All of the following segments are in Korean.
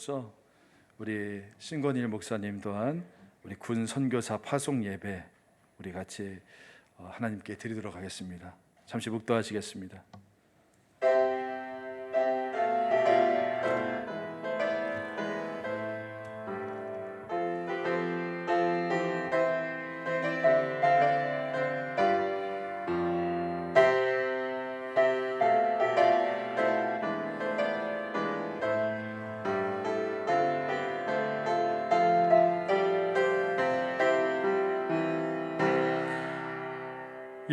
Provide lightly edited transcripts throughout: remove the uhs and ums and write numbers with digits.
서 우리 신건일 목사님 또한 우리 군 선교사 파송 예배 우리 같이 하나님께 드리도록 하겠습니다. 잠시 묵도하시겠습니다.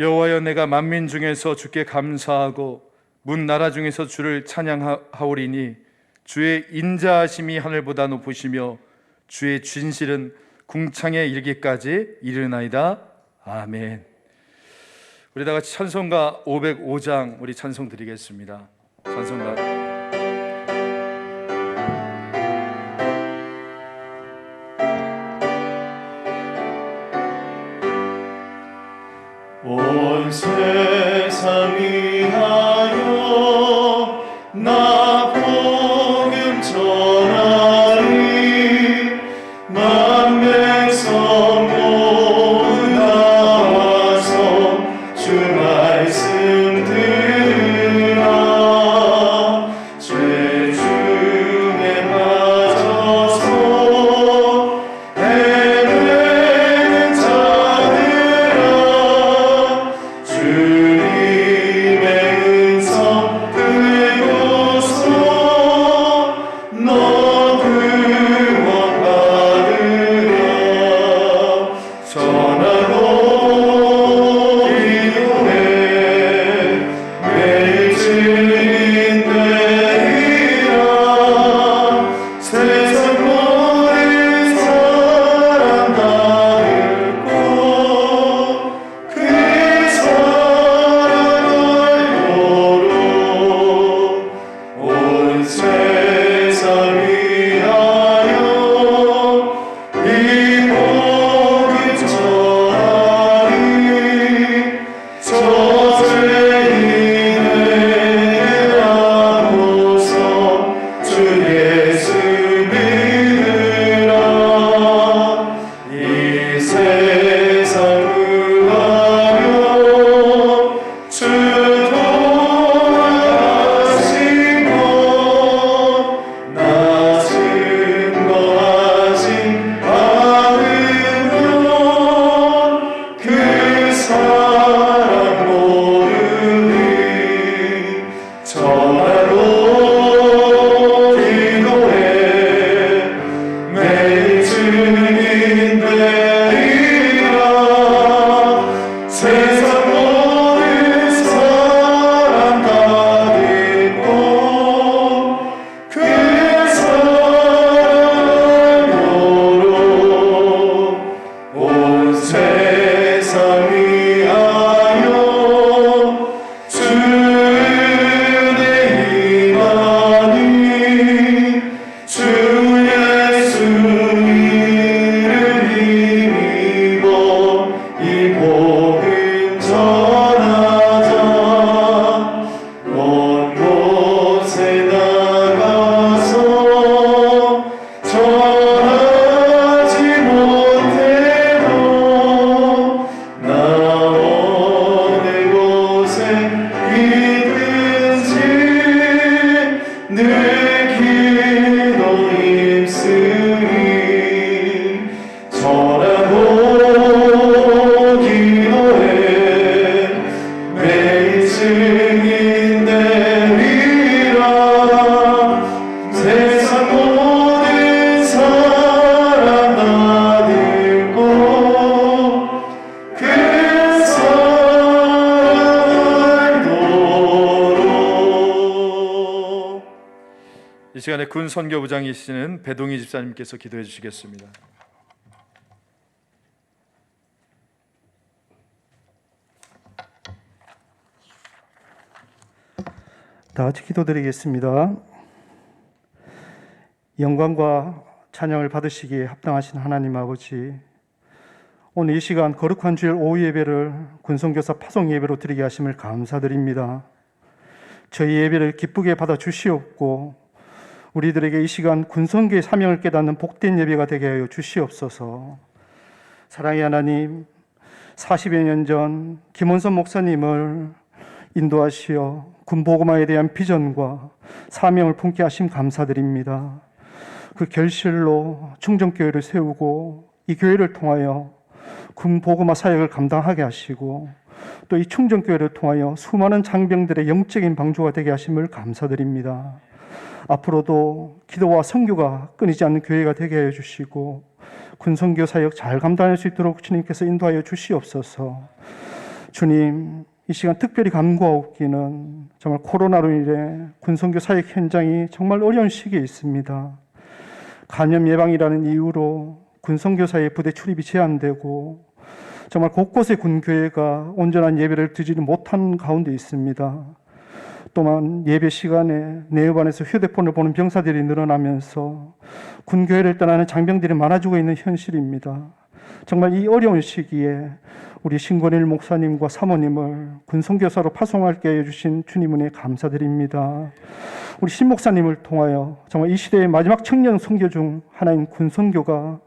여호와여, 내가 만민 중에서 주께 감사하고 문 나라 중에서 주를 찬양하오리니 주의 인자하심이 하늘보다 높으시며 주의 진실은 궁창에 이르기까지 이르나이다. 아멘. 우리 다 같이 찬송가 505장 우리 찬송 드리겠습니다. 찬송가 온 세상 위하여 나 복음 전하리. 만백성 모두 나와서 주 말씀 들으라. 죄 중에 빠져서 헤매는 자들아, 주님의 은성 들고서 너 구원받으라. 전하고 기도해 매일 증인 되리라. 세상 모든 사람 다 듣고 그 사랑을 온 세상 위하여 이 복음 전하리. 저 죄인에게 하고서 주 예수 믿으라. 이 세상 구하여 주 도와하시고 나 증거하신 바르면 그 사랑 모르니. 전하로 기도해 매일 증인 되리라. 세상 모든 사람 다 듣고 그 사랑으로 온 세상 위하여 주의 임하니. 주 예수 이름 힘입어 이 복음 전하자. 온 곳에 나가서 전하지 못해도 나 어느 곳에 있든지 늘 기도 힘쓰리. 전하고 기도해 매일 증인 되리라. 세상 모든 사람 다 듣고 그 사랑을 도록. 이 시간에 군 선교부장이시는 배동희 집사님께서 기도해 주시겠습니다. 다 같이 기도드리겠습니다. 영광과 찬양을 받으시기에 합당하신 하나님 아버지, 오늘 이 시간 거룩한 주일 오후 예배를 군선교사 파송 예배로 드리게 하심을 감사드립니다. 저희 예배를 기쁘게 받아주시옵고 우리들에게 이 시간 군성교의 사명을 깨닫는 복된 예배가 되게 하여 주시옵소서. 사랑의 하나님, 40여 년 전 김원선 목사님을 인도하시어 군복음화에 대한 비전과 사명을 품게 하심 감사드립니다. 그 결실로 충정교회를 세우고 이 교회를 통하여 군복음화 사역을 감당하게 하시고 또 이 충정교회를 통하여 수많은 장병들의 영적인 방주가 되게 하심을 감사드립니다. 앞으로도 기도와 선교가 끊이지 않는 교회가 되게 하여 주시고 군선교 사역 잘 감당할 수 있도록 주님께서 인도하여 주시옵소서. 주님, 이 시간 특별히 간구하옵기는 정말 코로나로 인해 군선교 사역 현장이 정말 어려운 시기에 있습니다. 감염 예방이라는 이유로 군선교사의 부대 출입이 제한되고 정말 곳곳의 군교회가 온전한 예배를 드리지 못한 가운데 있습니다. 또한 예배 시간에 내외반에서 휴대폰을 보는 병사들이 늘어나면서 군교회를 떠나는 장병들이 많아지고 있는 현실입니다. 정말 이 어려운 시기에 우리 신권일 목사님과 사모님을 군선교사로 파송하게 해주신 주님 은혜 감사드립니다. 우리 신 목사님을 통하여 정말 이 시대의 마지막 청년 선교 중 하나인 군선교가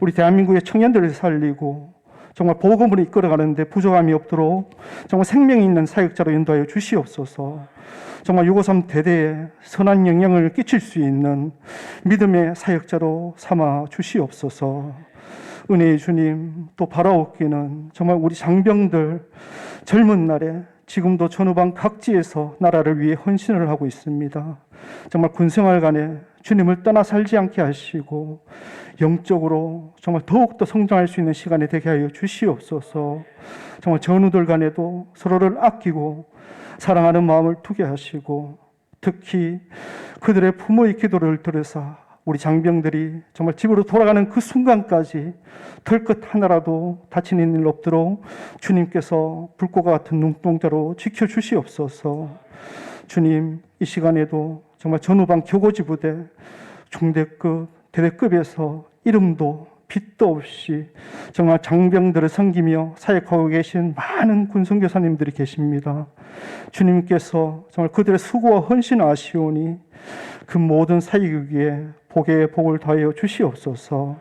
우리 대한민국의 청년들을 살리고 정말 복음으로 이끌어가는데 부족함이 없도록 정말 생명이 있는 사역자로 인도하여 주시옵소서. 정말 653 대대에 선한 영향을 끼칠 수 있는 믿음의 사역자로 삼아 주시옵소서. 은혜의 주님, 또 바라옵기는 정말 우리 장병들 젊은 날에 지금도 전후방 각지에서 나라를 위해 헌신을 하고 있습니다. 정말 군생활간에 주님을 떠나 살지 않게 하시고 영적으로 정말 더욱더 성장할 수 있는 시간이 되게 하여 주시옵소서. 정말 전우들 간에도 서로를 아끼고 사랑하는 마음을 두게 하시고 특히 그들의 부모의 기도를 들으사 우리 장병들이 정말 집으로 돌아가는 그 순간까지 털끝 하나라도 다치는 일 없도록 주님께서 불꽃과 같은 눈동자로 지켜주시옵소서. 주님, 이 시간에도 정말 전후방 교고지 부대 중대급, 대대급에서 이름도 빛도 없이 정말 장병들을 섬기며 사역하고 계신 많은 군선교사님들이 계십니다. 주님께서 정말 그들의 수고와 헌신을 아시오니 그 모든 사역 위에 복의 복을 더하여 주시옵소서.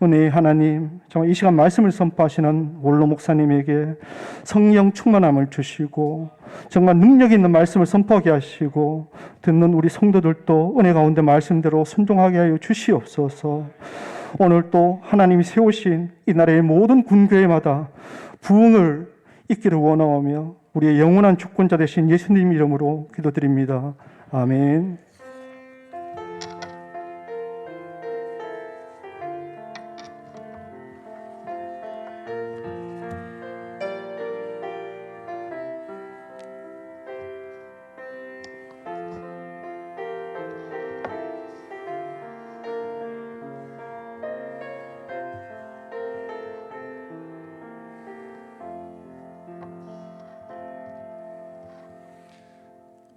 은혜의 하나님, 정말 이 시간 말씀을 선포하시는 원로 목사님에게 성령 충만함을 주시고 정말 능력 있는 말씀을 선포하게 하시고 듣는 우리 성도들도 은혜 가운데 말씀대로 순종하게 하여 주시옵소서. 오늘 또 하나님이 세우신 이 나라의 모든 군교회마다 부흥을 있기를 원하오며 우리의 영원한 주권자 되신 예수님 이름으로 기도드립니다. 아멘.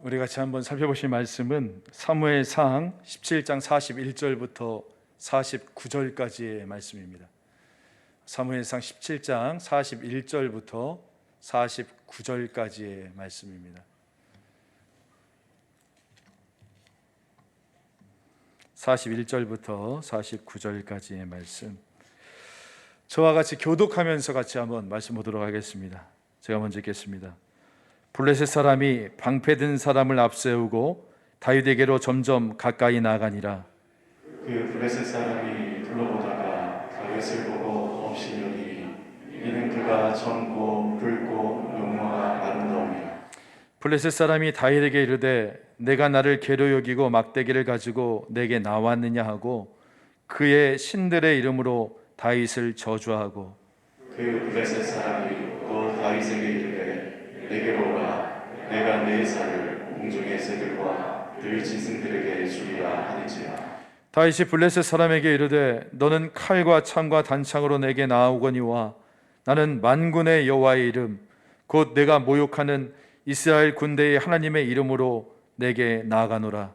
우리 같이 한번 살펴보실 말씀은 사무엘상 17장 41절부터 49절까지의 말씀입니다. 사무엘상 17장 41절부터 49절까지의 말씀입니다. 41절부터 49절까지의 말씀. 저와 같이 교독하면서 같이 한번 말씀 보도록 하겠습니다. 제가 먼저 읽겠습니다. 블레셋 사람이 방패든 사람을 앞세우고 다윗에게로 점점 가까이 나가니라. 그 블레셋 사람이 둘러보다가 다윗을 보고 없이려니 이는 그가 젊고 붉고 용모가 아름다움이라. 블레셋 사람이 다윗에게 이르되 내가 나를 괴로 여기고 막대기를 가지고 내게 나왔느냐 하고 그의 신들의 이름으로 다윗을 저주하고 그 블레셋 사람이 또 다윗에게 이르되 내게로 오라. 내가 내 살을 공중의 새들과 들짐승들에게 주리라 하는지라. 다윗이 블레셋 사람에게 이르되 너는 칼과 창과 단창으로 내게 나아오거니와 나는 만군의 여호와의 이름 곧 내가 모욕하는 이스라엘 군대의 하나님의 이름으로 내게 나아가노라.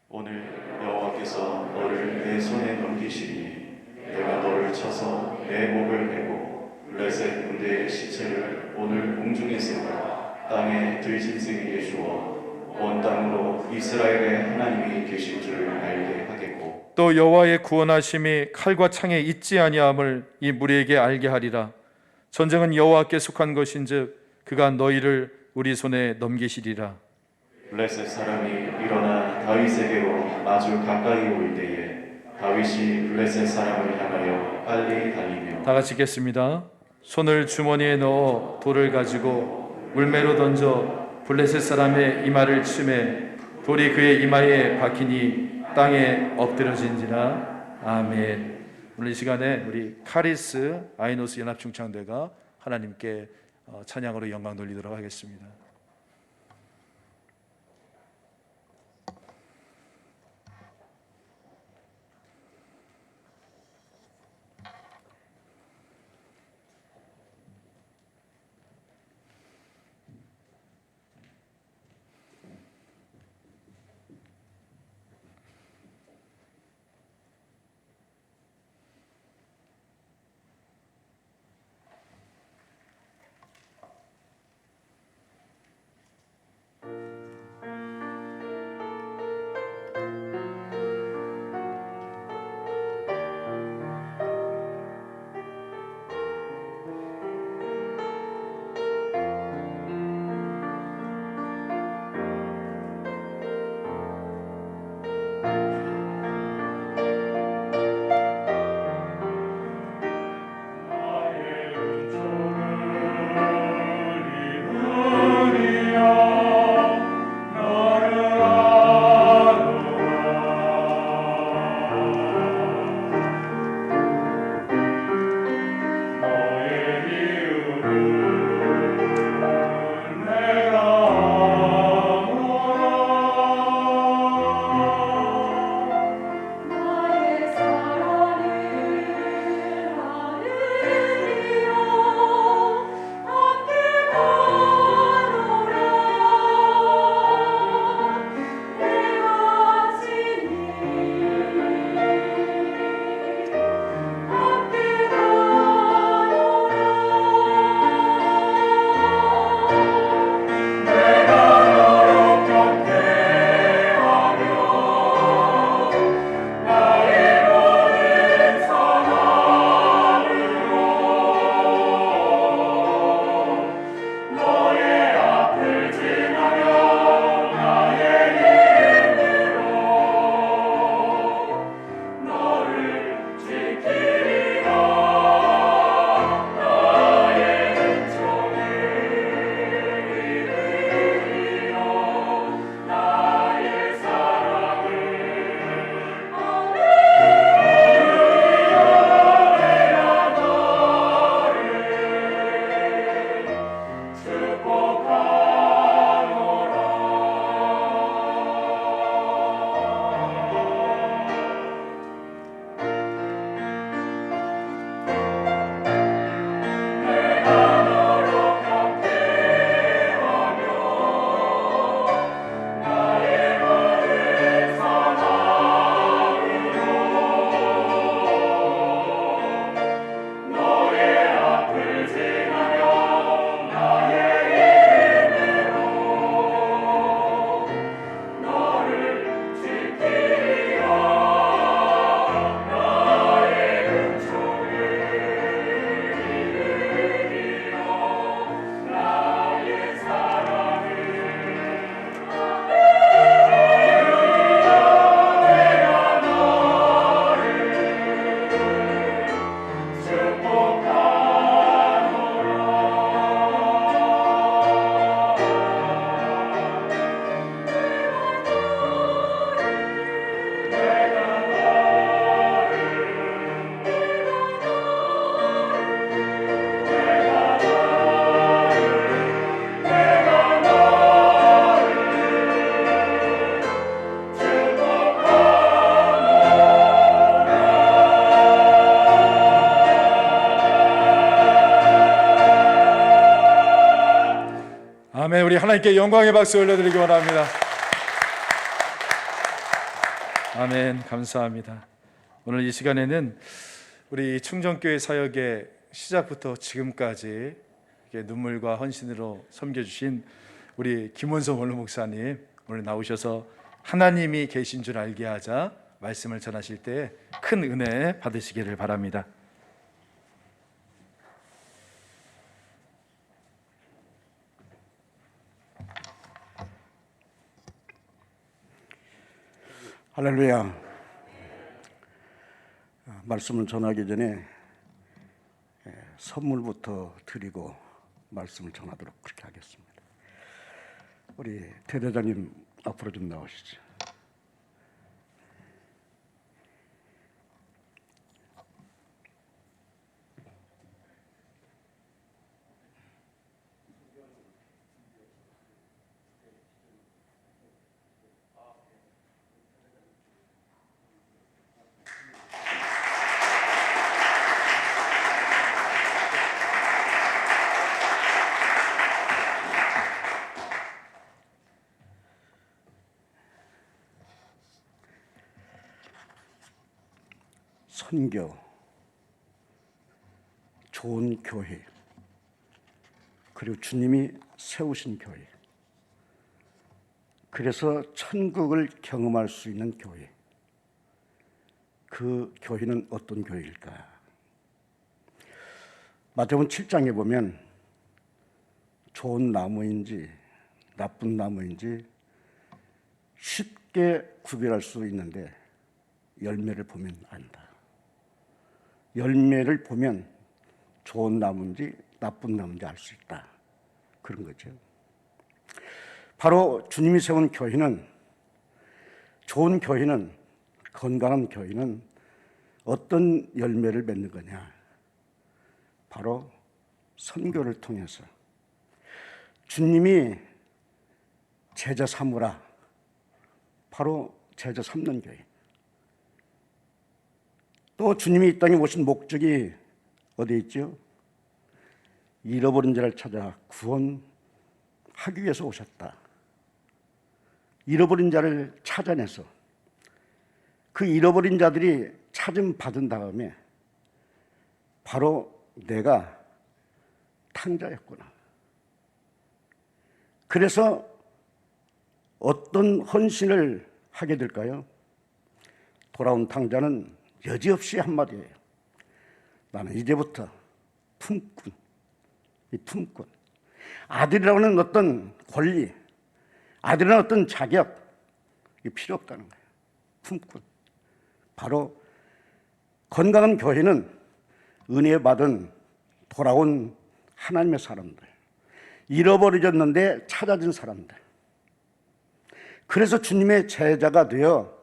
오늘 여호와께서 너를 내 손에 넘기시니 내가 너를 쳐서 내 목을 베고 블레셋 군대의 시체를 오늘 공중에 세워 땅에 들짐승에게 주어 온 땅으로 이스라엘의 하나님이 계신 줄 알게 하겠고 또 여호와의 구원하심이 칼과 창에 있지 아니함을 이 무리에게 알게 하리라. 전쟁은 여호와께 속한 것인즉 그가 너희를 우리 손에 넘기시리라. 블레셋 사람이 일어나 다윗에게로 아주 가까이 올 때에 다윗이 블레셋 사람을 향하여 빨리 달리며 다 같이 읽겠습니다. 손을 주머니에 넣어 돌을 가지고 물매로 던져 블레셋 사람의 이마를 치매 돌이 그의 이마에 박히니 땅에 엎드러진지라. 아멘. 오늘 이 시간에 우리 카리스 아이노스 연합중창대가 하나님께 찬양으로 영광 돌리도록 하겠습니다. 아멘. 우리 하나님께 영광의 박수 올려드리기 원합니다. 아멘. 감사합니다. 오늘 이 시간에는 우리 충정교회 사역의 시작부터 지금까지 눈물과 헌신으로 섬겨주신 우리 김원성 원로 목사님 오늘 나오셔서 하나님이 계신 줄 알게 하자 말씀을 전하실 때 큰 은혜 받으시기를 바랍니다. 할렐루야. 말씀을 전하기 전에 선물부터 드리고 말씀을 전하도록 그렇게 하겠습니다. 우리 대대장님 앞으로 좀 나오시죠. 선교, 좋은 교회, 그리고 주님이 세우신 교회, 그래서 천국을 경험할 수 있는 교회, 그 교회는 어떤 교회일까? 마태복음 7장에 보면 좋은 나무인지 나쁜 나무인지 쉽게 구별할 수 있는데 열매를 보면 안다. 열매를 보면 좋은 나무인지 나쁜 나무인지 알 수 있다. 그런 거죠. 바로 주님이 세운 교회는, 좋은 교회는, 건강한 교회는 어떤 열매를 맺는 거냐? 바로 선교를 통해서 주님이 제자 삼으라, 바로 제자 삼는 교회. 또 주님이 이 땅에 오신 목적이 어디에 있죠? 잃어버린 자를 찾아 구원하기 위해서 오셨다. 잃어버린 자를 찾아내서 그 잃어버린 자들이 찾음 받은 다음에 바로 내가 탕자였구나. 그래서 어떤 헌신을 하게 될까요? 돌아온 탕자는 여지없이 한마디예요. 나는 이제부터 품꾼, 이 품꾼, 아들이라는 어떤 권리, 아들이라는 어떤 자격, 이게 필요 없다는 거예요. 품꾼. 바로 건강한 교회는 은혜 받은 돌아온 하나님의 사람들, 잃어버려졌는데 찾아진 사람들. 그래서 주님의 제자가 되어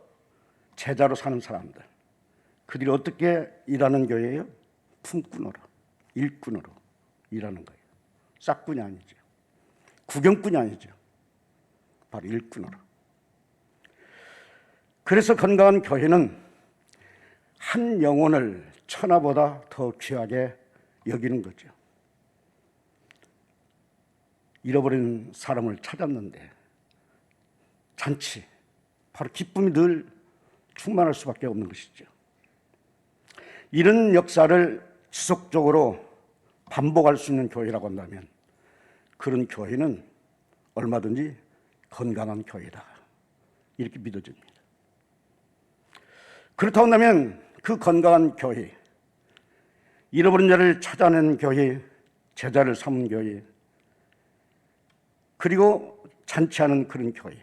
제자로 사는 사람들. 그들이 어떻게 일하는 교회예요? 품꾼으로, 일꾼으로 일하는 거예요. 싹꾼이 아니죠. 구경꾼이 아니죠. 바로 일꾼으로. 그래서 건강한 교회는 한 영혼을 천하보다 더 귀하게 여기는 거죠. 잃어버린 사람을 찾았는데 잔치, 바로 기쁨이 늘 충만할 수밖에 없는 것이죠. 이런 역사를 지속적으로 반복할 수 있는 교회라고 한다면 그런 교회는 얼마든지 건강한 교회다, 이렇게 믿어집니다. 그렇다고 한다면 그 건강한 교회, 잃어버린 자를 찾아낸 교회, 제자를 삼은 교회, 그리고 잔치하는 그런 교회,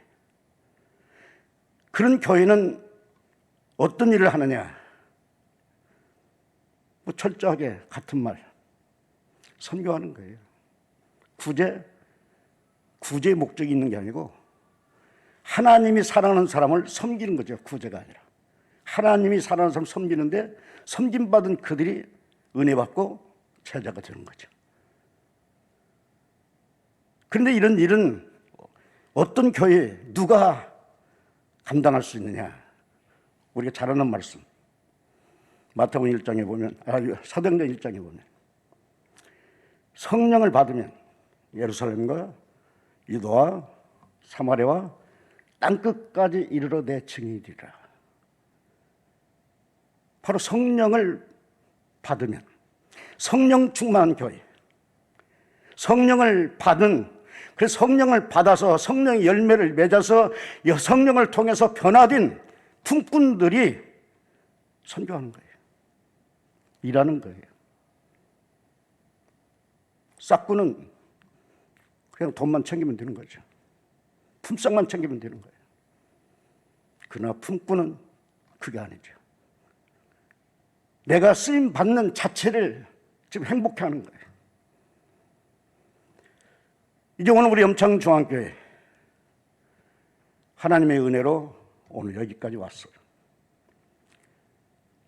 그런 교회는 어떤 일을 하느냐? 철저하게 같은 말, 선교하는 거예요. 구제의 목적이 있는 게 아니고 하나님이 사랑하는 사람을 섬기는 거죠. 구제가 아니라 하나님이 사랑하는 사람을 섬기는데 섬김받은 그들이 은혜 받고 제자가 되는 거죠. 그런데 이런 일은 어떤 교회, 누가 감당할 수 있느냐? 우리가 잘 아는 말씀, 마태복음 1장에 보면, 사도행전 1장에 보면 성령을 받으면 예루살렘과 유다와 사마리아와 땅끝까지 이르러 내 증인이 되리라. 바로 성령을 받으면, 성령 충만한 교회, 성령을 받은 그래서 성령을 받아서 성령의 열매를 맺어서 성령을 통해서 변화된 품꾼들이 선교하는 거예요. 일하는 거예요. 싹구는 그냥 돈만 챙기면 되는 거죠. 품삯만 챙기면 되는 거예요. 그러나 품꾼은 그게 아니죠. 내가 쓰임 받는 자체를 지금 행복해하는 거예요. 이제 오늘 우리 염창중앙교회 하나님의 은혜로 오늘 여기까지 왔어요.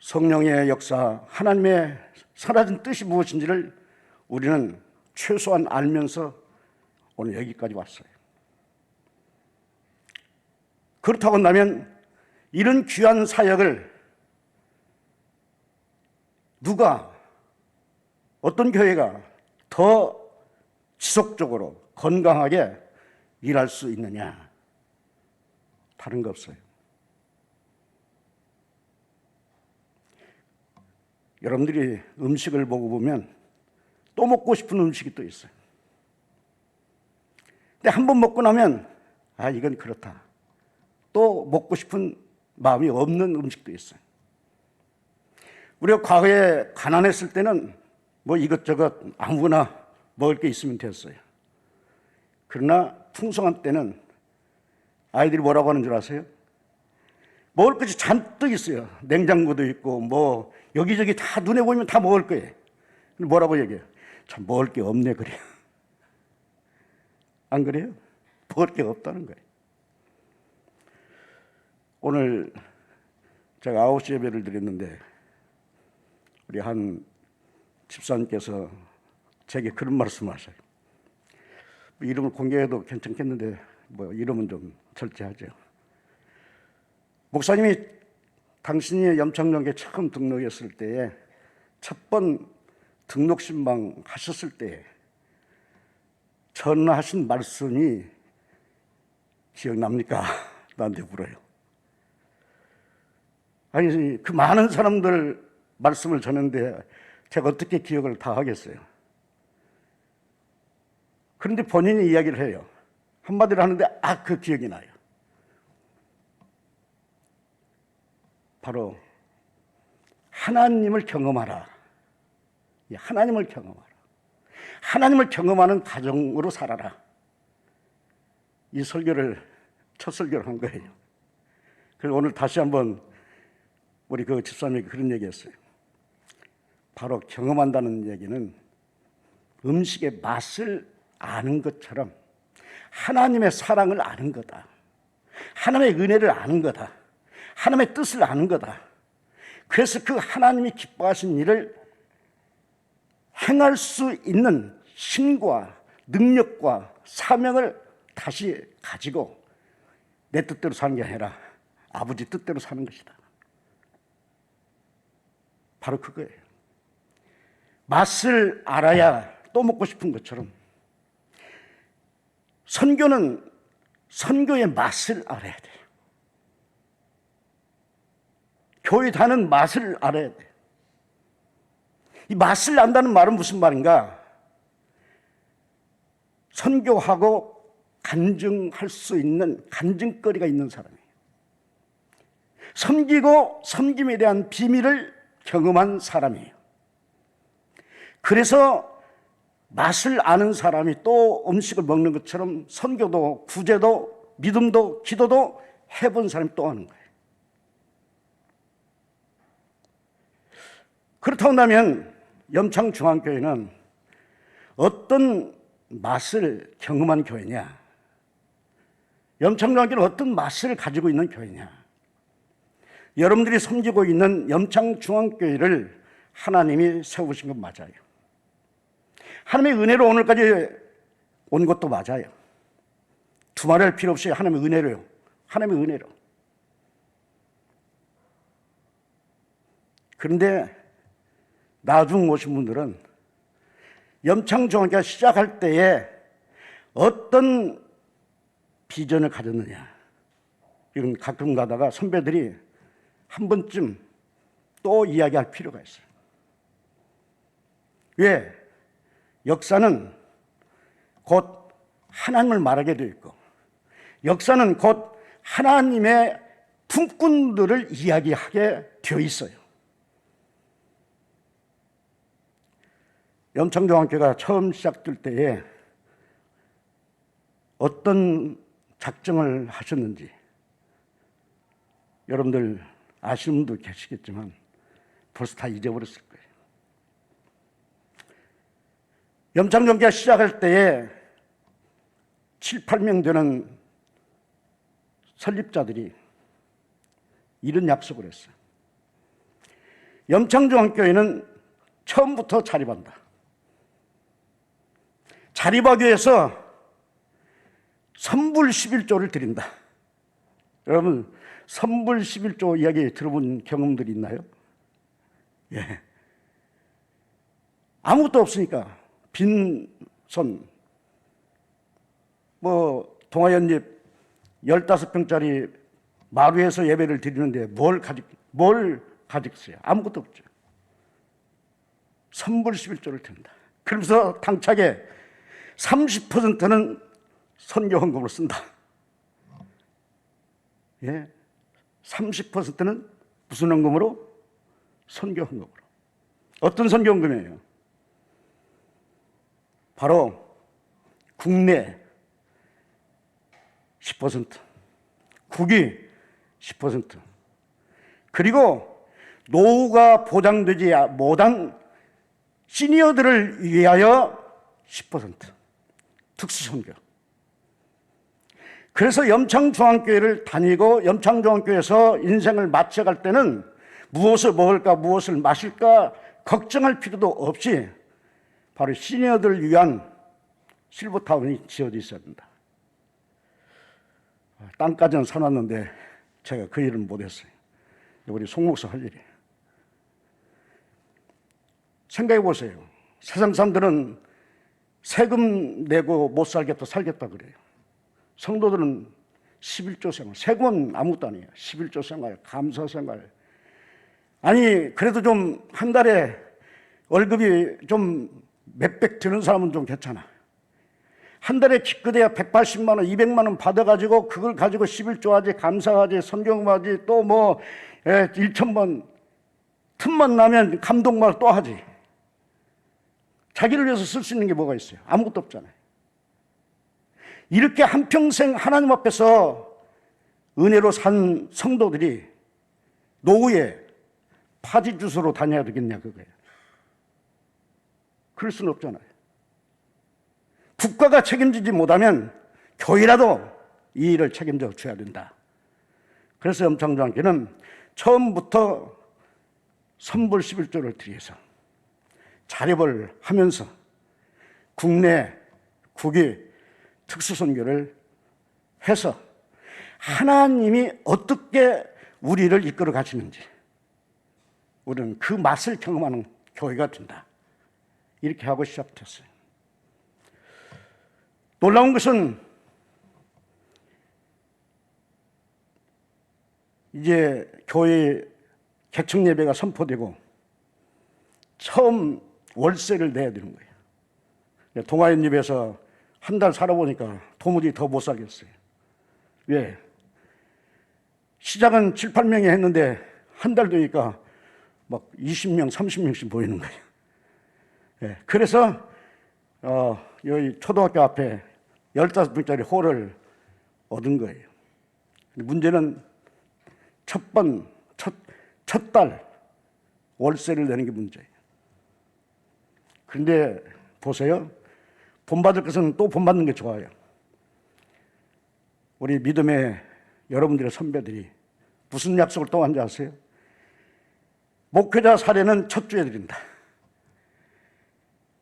성령의 역사, 하나님의 사라진 뜻이 무엇인지를 우리는 최소한 알면서 오늘 여기까지 왔어요. 그렇다고 한다면 이런 귀한 사역을 누가, 어떤 교회가 더 지속적으로 건강하게 일할 수 있느냐? 다른 거 없어요. 여러분들이 음식을 먹어보면 또 먹고 싶은 음식이 또 있어요. 근데 한 번 먹고 나면 아, 이건 그렇다. 또 먹고 싶은 마음이 없는 음식도 있어요. 우리가 과거에 가난했을 때는 뭐 이것저것 아무거나 먹을 게 있으면 됐어요. 그러나 풍성한 때는 아이들이 뭐라고 하는 줄 아세요? 먹을 것이 잔뜩 있어요. 냉장고도 있고 뭐 여기저기 다 눈에 보이면 다 먹을 거예요. 근데 뭐라고 얘기해요? 참 먹을 게 없네 그래요. 안 그래요? 먹을 게 없다는 거예요. 오늘 제가 9시 예배를 드렸는데 우리 한 집사님께서 제게 그런 말씀을 하셔요. 이름을 공개해도 괜찮겠는데 뭐 이름은 좀 절제하죠. 목사님이 당신이 염창정교회 처음 등록했을 때에 첫 번 등록 신방 하셨을 때 전하신 말씀이 기억납니까? 나한테 물어요. 아니 그 많은 사람들 말씀을 전했는데 제가 어떻게 기억을 다 하겠어요? 그런데 본인이 이야기를 해요. 한마디로 하는데 그 기억이 나요. 바로 하나님을 경험하라. 하나님을 경험하라. 하나님을 경험하는 가정으로 살아라. 이 설교를 첫 설교를 한 거예요. 그래서 오늘 다시 한번 우리 그 집사님이 그런 얘기했어요. 바로 경험한다는 얘기는 음식의 맛을 아는 것처럼 하나님의 사랑을 아는 거다. 하나님의 은혜를 아는 거다. 하나님의 뜻을 아는 거다. 그래서 그 하나님이 기뻐하신 일을 행할 수 있는 힘과 능력과 사명을 다시 가지고 내 뜻대로 사는 게 아니라 아버지 뜻대로 사는 것이다. 바로 그거예요. 맛을 알아야 또 먹고 싶은 것처럼 선교는 선교의 맛을 알아야 돼요. 교회 다는 맛을 알아야 돼요. 이 맛을 안다는 말은 무슨 말인가? 선교하고 간증할 수 있는 간증거리가 있는 사람이에요. 섬기고 섬김에 대한 비밀을 경험한 사람이에요. 그래서 맛을 아는 사람이 또 음식을 먹는 것처럼 선교도 구제도 믿음도 기도도 해본 사람이 또 하는 거예요. 그렇다고 한다면 염창중앙교회는 어떤 맛을 경험한 교회냐? 염창중앙교회는 어떤 맛을 가지고 있는 교회냐? 여러분들이 섬기고 있는 염창중앙교회를 하나님이 세우신 건 맞아요. 하나님의 은혜로 오늘까지 온 것도 맞아요. 두말할 필요 없이 하나님의 은혜로요. 하나님의 은혜로. 그런데 나중 오신 분들은 염창중앙교회가 시작할 때에 어떤 비전을 가졌느냐, 이런 가끔 가다가 선배들이 한 번쯤 또 이야기할 필요가 있어요. 왜? 역사는 곧 하나님을 말하게 되어 있고, 역사는 곧 하나님의 품꾼들을 이야기하게 되어 있어요. 염창중앙교회가 처음 시작될 때에 어떤 작정을 하셨는지 여러분들 아시는 분도 계시겠지만 벌써 다 잊어버렸을 거예요. 염창중앙교회가 시작할 때에 7, 8명 되는 설립자들이 이런 약속을 했어요. 염창중앙교회는 처음부터 자립한다. 자립하기 위해서 선불 11조를 드린다. 여러분, 선불 11조 이야기 들어본 경험들이 있나요? 예. 아무것도 없으니까 빈손, 동아연립 15평짜리 마루에서 예배를 드리는데 뭘 가지겠어요? 아무것도 없죠. 선불 11조를 드린다. 그러면서 당차게 30%는 선교 헌금으로 쓴다. 예, 30%는 무슨 헌금으로? 선교 헌금으로. 어떤 선교 헌금이에요? 바로 국내 10%, 국위 10%, 그리고 노후가 보장되지 못한 시니어들을 위하여 10%, 특수선교. 그래서 염창중앙교회를 다니고 염창중앙교회에서 인생을 마쳐갈 때는 무엇을 먹을까, 무엇을 마실까 걱정할 필요도 없이 바로 시니어들을 위한 실버타운이 지어져 있어야 된다. 땅까지는 사놨는데 제가 그 일은 못했어요. 우리 송 목사 할 일이에요. 생각해 보세요. 세상 사람들은 세금 내고 못 살겠다 그래요. 성도들은 11조 생활, 세금은 아무것도 아니에요. 11조 생활, 감사 생활. 아니 그래도 좀 한 달에 월급이 좀 몇백 드는 사람은 좀 괜찮아. 한 달에 기껏해야 180만 원, 200만 원 받아가지고 그걸 가지고 11조 하지, 감사하지, 선경하지, 또 1,000번 틈만 나면 감동만 또 하지. 자기를 위해서 쓸 수 있는 게 뭐가 있어요? 아무것도 없잖아요. 이렇게 한평생 하나님 앞에서 은혜로 산 성도들이 노후에 파지 주스로 다녀야 되겠냐 그거예요. 그럴 수는 없잖아요. 국가가 책임지지 못하면 교회라도 이 일을 책임져 줘야 된다. 그래서 염창중앙교회는 처음부터 선불 11조를 들여서 자립을 하면서 국내, 국위, 특수선교를 해서 하나님이 어떻게 우리를 이끌어 가시는지 우리는 그 맛을 경험하는 교회가 된다. 이렇게 하고 시작됐어요. 놀라운 것은 이제 교회 개척 예배가 선포되고 처음 월세를 내야 되는 거예요. 동아연립에서 한 달 살아보니까 도무지 더 못 살겠어요. 왜? 시작은 7, 8명이 했는데 한 달 되니까 막 20명, 30명씩 보이는 거예요. 예, 그래서 여기 초등학교 앞에 15평짜리 홀을 얻은 거예요. 문제는 첫 달 월세를 내는 게 문제예요. 그런데 보세요. 본받을 것은 또 본받는 게 좋아요. 우리 믿음의 여러분들의 선배들이 무슨 약속을 또 한지 아세요? 목회자 사례는 첫 주에 드린다.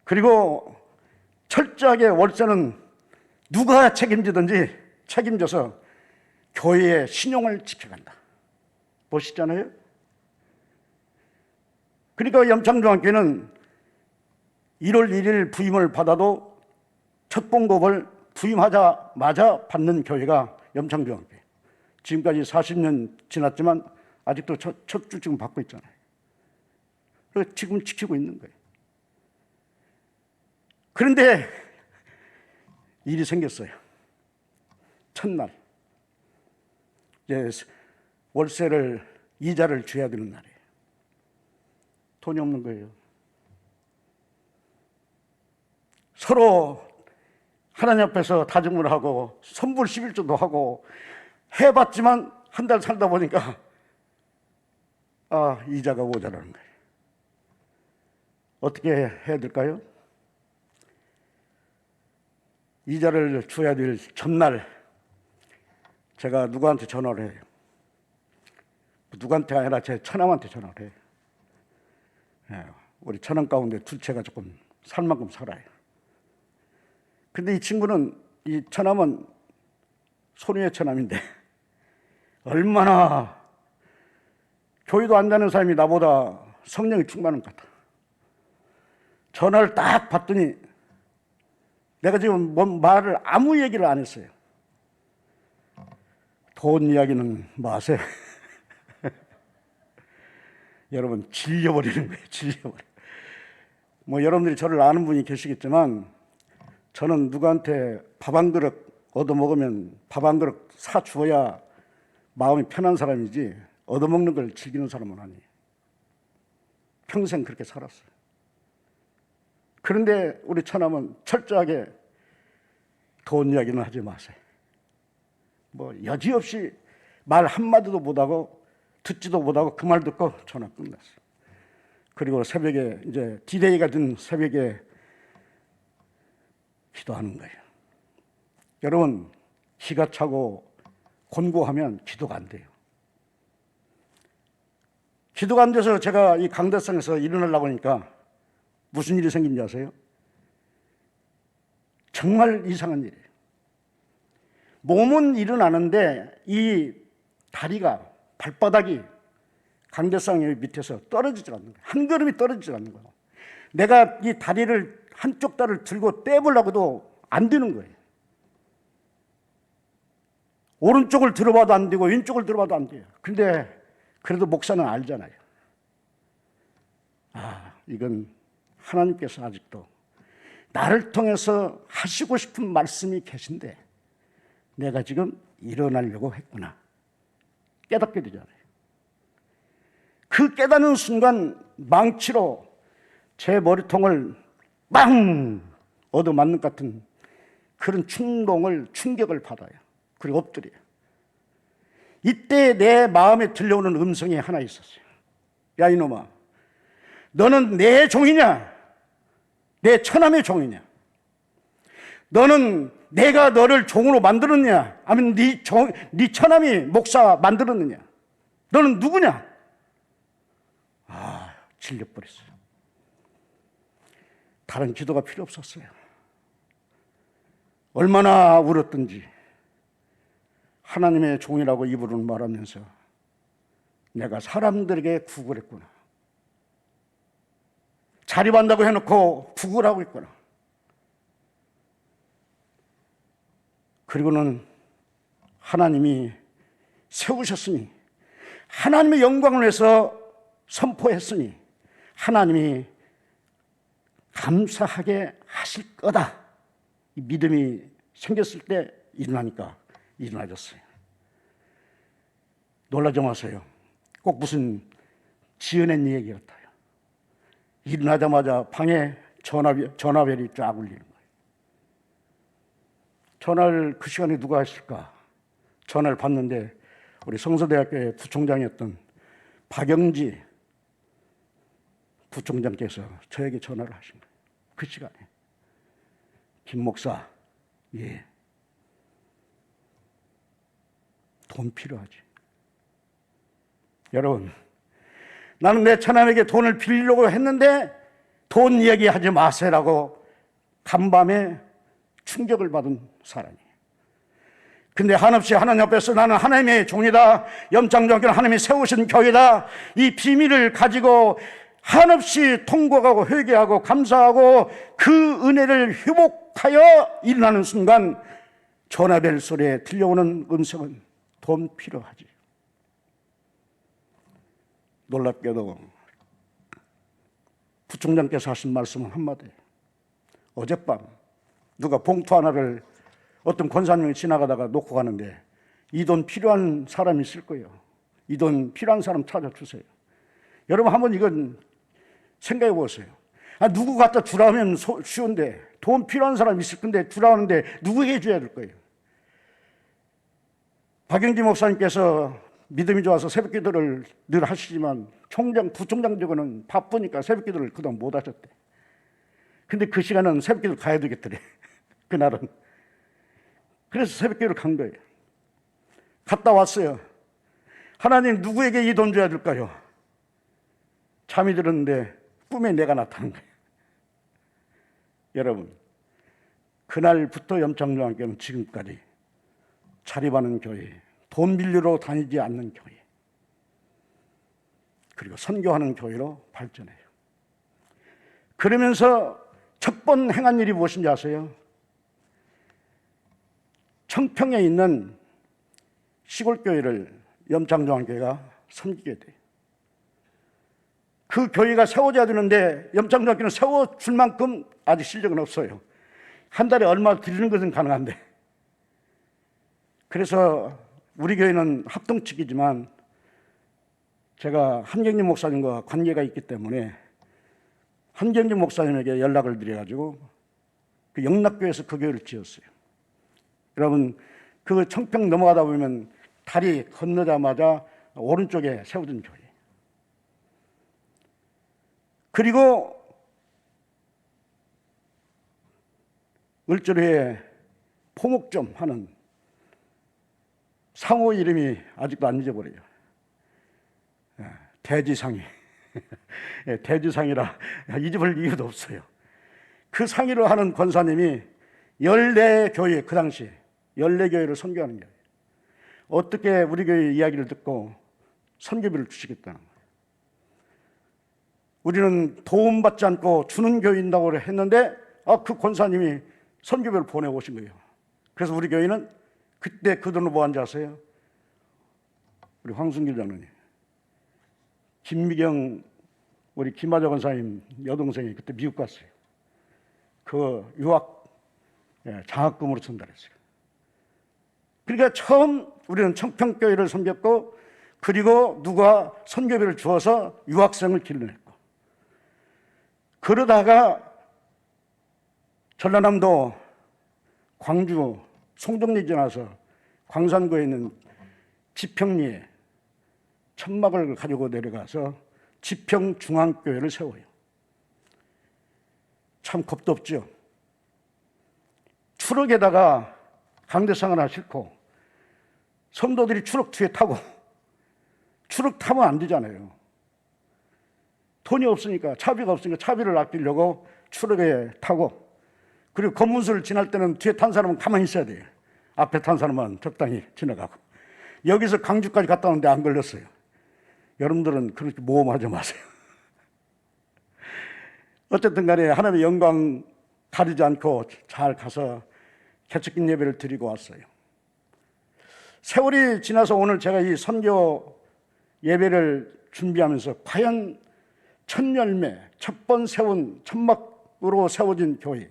그리고 철저하게 월세는 누가 책임지든지 책임져서 교회의 신용을 지켜간다. 보시잖아요. 그러니까 염창중앙교회는 1월 1일 부임을 받아도 첫 봉급을 부임하자마자 받는 교회가 염창중앙교회. 지금까지 40년 지났지만 아직도 첫 주 지금 받고 있잖아요. 그래서 지금 지키고 있는 거예요. 그런데 일이 생겼어요. 첫날. 이제 월세를, 이자를 줘야 되는 날이에요. 돈이 없는 거예요. 서로 하나님 앞에서 다짐을 하고 선불 11조도 하고 해봤지만 한 달 살다 보니까 이자가 모자라는 거예요. 어떻게 해야 될까요? 이자를 줘야 될 전날 제가 누구한테 전화를 해요. 누구한테 아니라 제 처남한테 전화를 해요. 우리 처남 가운데 둘째가 조금 살 만큼 살아요. 근데 이 친구는, 이 처남은 손위의 처남인데 얼마나 교회도 안 다니는 사람이 나보다 성령이 충만한 것 같아. 전화를 딱 받더니 내가 지금 뭔 말을 아무 얘기를 안 했어요. 돈 이야기는 마세요. 여러분, 질려버리는 거예요. 질려버려. 뭐 여러분들이 저를 아는 분이 계시겠지만 저는 누구한테 밥 한 그릇 얻어먹으면 밥 한 그릇 사주어야 마음이 편한 사람이지 얻어먹는 걸 즐기는 사람은 아니에요. 평생 그렇게 살았어요. 그런데 우리 처남은 철저하게 돈 이야기는 하지 마세요. 뭐 여지없이 말 한마디도 못하고 듣지도 못하고 그 말 듣고 전화 끝났어요. 그리고 새벽에 이제 디데이가 된 새벽에 기도하는 거예요. 여러분, 기가 차고 곤고하면 기도가 안 돼요. 기도가 안 돼서 제가 이 강대상에서 일어나려고 하니까 무슨 일이 생긴지 아세요? 정말 이상한 일이에요. 몸은 일어나는데 이 다리가, 발바닥이 강대상 밑에서 떨어지지 않는 거예요. 한 걸음이 떨어지지 않는 거예요. 내가 이 다리를, 한쪽 다리를 들고 떼보려고도 안 되는 거예요. 오른쪽을 들어봐도 안 되고 왼쪽을 들어봐도 안 돼요. 근데 그래도 목사는 알잖아요. 이건 하나님께서 아직도 나를 통해서 하시고 싶은 말씀이 계신데 내가 지금 일어나려고 했구나. 깨닫게 되잖아요. 그 깨닫는 순간 망치로 제 머리통을 빵 얻어맞는 것 같은 그런 충격을 받아요. 그리고 엎드려요. 이때 내 마음에 들려오는 음성이 하나 있었어요. 야, 이놈아, 너는 내 종이냐? 내 처남의 종이냐? 너는 내가 너를 종으로 만들었냐? 아니면 네 처남이 목사 만들었느냐? 너는 누구냐? 질려버렸어요. 다른 기도가 필요 없었어요. 얼마나 울었든지 하나님의 종이라고 입으로 말하면서 내가 사람들에게 구걸했구나. 자립한다고 해놓고 구걸하고 있구나. 그리고는 하나님이 세우셨으니, 하나님의 영광을 위해서 선포했으니 하나님이 감사하게 하실 거다. 이 믿음이 생겼을 때 일어나니까 일어나졌어요. 놀라지 마세요. 꼭 무슨 지어낸 얘기 같아요. 일어나자마자 방에 전화벨이 쫙 울리는 거예요. 전화를 그 시간에 누가 했을까? 전화를 받는데 우리 성서대학교의 부총장이었던 박영지 부총장께서 저에게 전화를 하신 거예요. 그 시간에. 김 목사, 예, 돈 필요하지. 여러분, 나는 내 처남에게 돈을 빌리려고 했는데 돈 얘기하지 마세라고 간밤에 충격을 받은 사람이에요. 근데 한없이 하나님 앞에서 나는 하나님의 종이다, 염창정교는 하나님이 세우신 교회다, 이 비밀을 가지고 한없이 통곡하고 회개하고 감사하고 그 은혜를 회복하여 일어나는 순간 전화벨 소리에 들려오는 음성은 돈 필요하지. 놀랍게도 부총장께서 하신 말씀은 한마디. 어젯밤 누가 봉투 하나를 어떤 권사님이 지나가다가 놓고 가는데 이 돈 필요한 사람이 있을 거예요. 이 돈 필요한 사람 찾아주세요. 여러분 한번 이건 생각해 보세요. 누구 갖다 주라 하면 쉬운데 돈 필요한 사람 있을 건데 주라 하는데 누구에게 줘야 될 거예요. 박영지 목사님께서 믿음이 좋아서 새벽기도를 늘 하시지만 부총장 되고는 바쁘니까 새벽기도를 그동안 못 하셨대. 근데 그 시간은 새벽기도를 가야 되겠더래. 그날은. 그래서 새벽기도를 간 거예요. 갔다 왔어요. 하나님 누구에게 이 돈 줘야 될까요? 잠이 들었는데 꿈에 내가 나타난 거예요. 여러분, 그날부터 염창조항교는 지금까지 자립하는 교회, 돈 빌리러 다니지 않는 교회, 그리고 선교하는 교회로 발전해요. 그러면서 첫 번 행한 일이 무엇인지 아세요? 청평에 있는 시골교회를 염창조항교회가 섬기게 돼요. 그 교회가 세워져야 되는데 염창조항교회는 세워줄 만큼 아직 실력은 없어요. 한 달에 얼마 드리는 것은 가능한데. 그래서 우리 교회는 합동측이지만 제가 한경림 목사님과 관계가 있기 때문에 한경림 목사님에게 연락을 드려가지고 그 영락교회에서 그 교회를 지었어요. 여러분 그 청평 넘어가다 보면 다리 건너자마자 오른쪽에 세워진 교회. 그리고 을조리에 포목점 하는 상호 이름이 아직도 안 잊어버려요. 대지상이. 대지상이라 잊어버릴 이유도 없어요. 그 상의를 하는 권사님이 14교회, 그 당시에 14교회를 선교하는 거예요. 어떻게 우리 교회 이야기를 듣고 선교비를 주시겠다는 거예요. 우리는 도움받지 않고 주는 교회인다고 했는데 그 권사님이 선교비를 보내오신 거예요. 그래서 우리 교회는 그때 그 돈을 뭐 한지 아세요? 우리 황순길 장로님, 김미경 우리 김하자 권사님 여동생이 그때 미국 갔어요. 그 유학 장학금으로 전달했어요. 그러니까 처음 우리는 청평교회를 섬겼고 그리고 누가 선교비를 주어서 유학생을 길러냈고 그러다가 전라남도 광주 송정리 지나서 광산구에 있는 지평리에 천막을 가지고 내려가서 지평중앙교회를 세워요. 참 겁도 없죠. 추럭에다가 강대상 하나 싣고 성도들이 추럭 뒤에 타고, 추럭 타면 안 되잖아요. 돈이 없으니까, 차비가 없으니까 차비를 아끼려고 추럭에 타고, 그리고 검문소를 지날 때는 뒤에 탄 사람은 가만히 있어야 돼요. 앞에 탄 사람은 적당히 지나가고. 여기서 강주까지 갔다 오는데 안 걸렸어요. 여러분들은 그렇게 모험하지 마세요. 어쨌든 간에 하나님의 영광 가리지 않고 잘 가서 개척긴 예배를 드리고 왔어요. 세월이 지나서 오늘 제가 이 선교 예배를 준비하면서 과연 첫 열매, 첫 번 세운 천막으로 세워진 교회,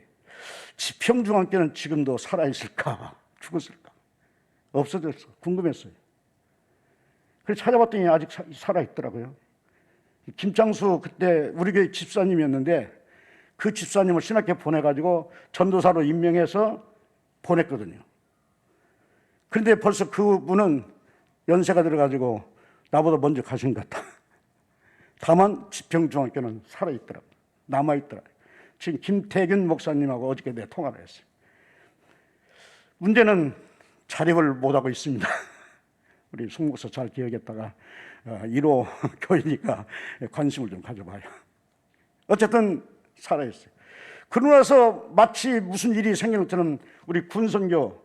지평중앙교회는 지금도 살아있을까? 죽었을까? 없어졌어. 궁금했어요. 그래서 찾아봤더니 아직 살아있더라고요. 김창수 그때 우리 교회 집사님이었는데 그 집사님을 신학교에 보내가지고 전도사로 임명해서 보냈거든요. 그런데 벌써 그분은 연세가 들어가지고 나보다 먼저 가신 것 같다. 다만 지평중앙교회는 살아있더라고요. 남아있더라고요. 지금 김태균 목사님하고 어저께 내가 통화를 했어요. 문제는 자립을 못하고 있습니다. 우리 송 목사 잘 기억했다가 1호 교회니까 관심을 좀 가져봐요. 어쨌든 살아있어요. 그러고 나서 마치 무슨 일이 생긴 것처럼 우리 군선교,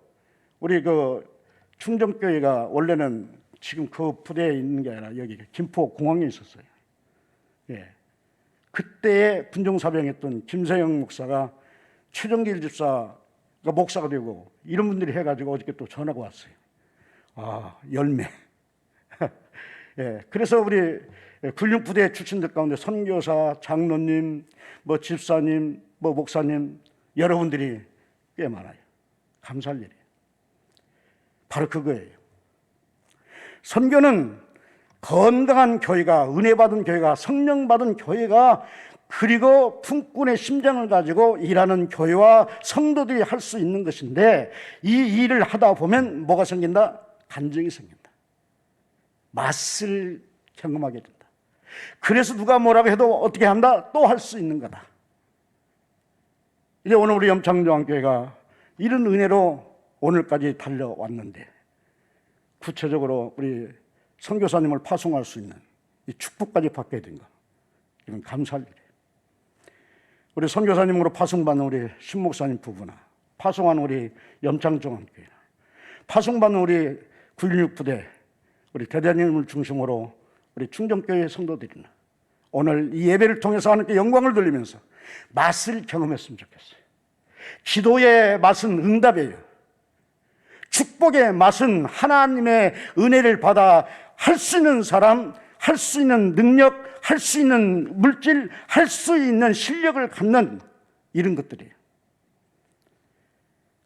우리 그 충정교회가 원래는 지금 그 부대에 있는 게 아니라 여기 김포 공항에 있었어요. 예. 그때에 군종사병했던 김세영 목사가 최정길 집사가 목사가 되고 이런 분들이 해가지고 어저께 또 전화가 왔어요. 열매. 예, 그래서 우리 군령부대 출신들 가운데 선교사, 장로님, 집사님, 목사님 여러분들이 꽤 많아요. 감사할 일이에요. 바로 그거예요. 선교는 건강한 교회가, 은혜 받은 교회가, 성령 받은 교회가, 그리고 품꾼의 심장을 가지고 일하는 교회와 성도들이 할 수 있는 것인데, 이 일을 하다 보면 뭐가 생긴다? 간증이 생긴다. 맛을 경험하게 된다. 그래서 누가 뭐라고 해도 어떻게 한다? 또 할 수 있는 거다. 이제 오늘 우리 염창중앙교회가 이런 은혜로 오늘까지 달려왔는데, 구체적으로 우리 선교사님을 파송할 수 있는 이 축복까지 받게 된 거, 이건 감사할 일이에요. 우리 선교사님으로 파송받는 우리 신목사님 부부나, 파송하는 우리 염창중앙교회나, 파송받는 우리 916 부대 우리 대장님을 중심으로 우리 충정교회 성도들이나, 오늘 이 예배를 통해서 하나님께 영광을 돌리면서 맛을 경험했으면 좋겠어요. 기도의 맛은 응답이에요. 축복의 맛은 하나님의 은혜를 받아 할 수 있는 사람, 할 수 있는 능력, 할 수 있는 물질, 할 수 있는 실력을 갖는 이런 것들이에요.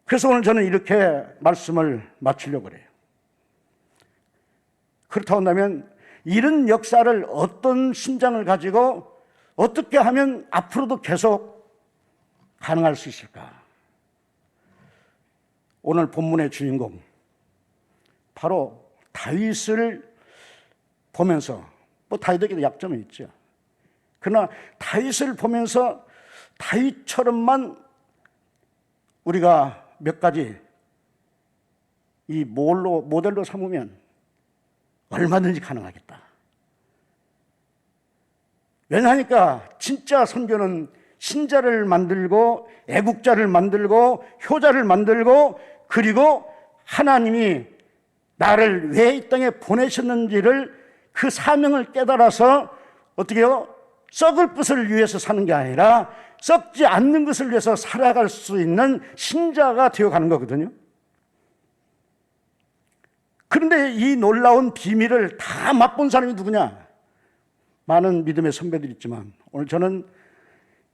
그래서 오늘 저는 이렇게 말씀을 마치려고 그래요. 그렇다고 한다면 이런 역사를 어떤 심장을 가지고 어떻게 하면 앞으로도 계속 가능할 수 있을까? 오늘 본문의 주인공, 바로 다윗을 보면서, 뭐 다윗에게도 약점이 있죠. 그러나 다윗을 보면서 다윗처럼만 우리가 몇 가지 이 모델로 삼으면 얼마든지 가능하겠다. 왜냐하니까 진짜 선교는 신자를 만들고 애국자를 만들고 효자를 만들고, 그리고 하나님이 나를 왜 이 땅에 보내셨는지를, 그 사명을 깨달아서 어떻게 해요? 썩을 것을 위해서 사는 게 아니라 썩지 않는 것을 위해서 살아갈 수 있는 신자가 되어가는 거거든요. 그런데 이 놀라운 비밀을 다 맛본 사람이 누구냐? 많은 믿음의 선배들이 있지만 오늘 저는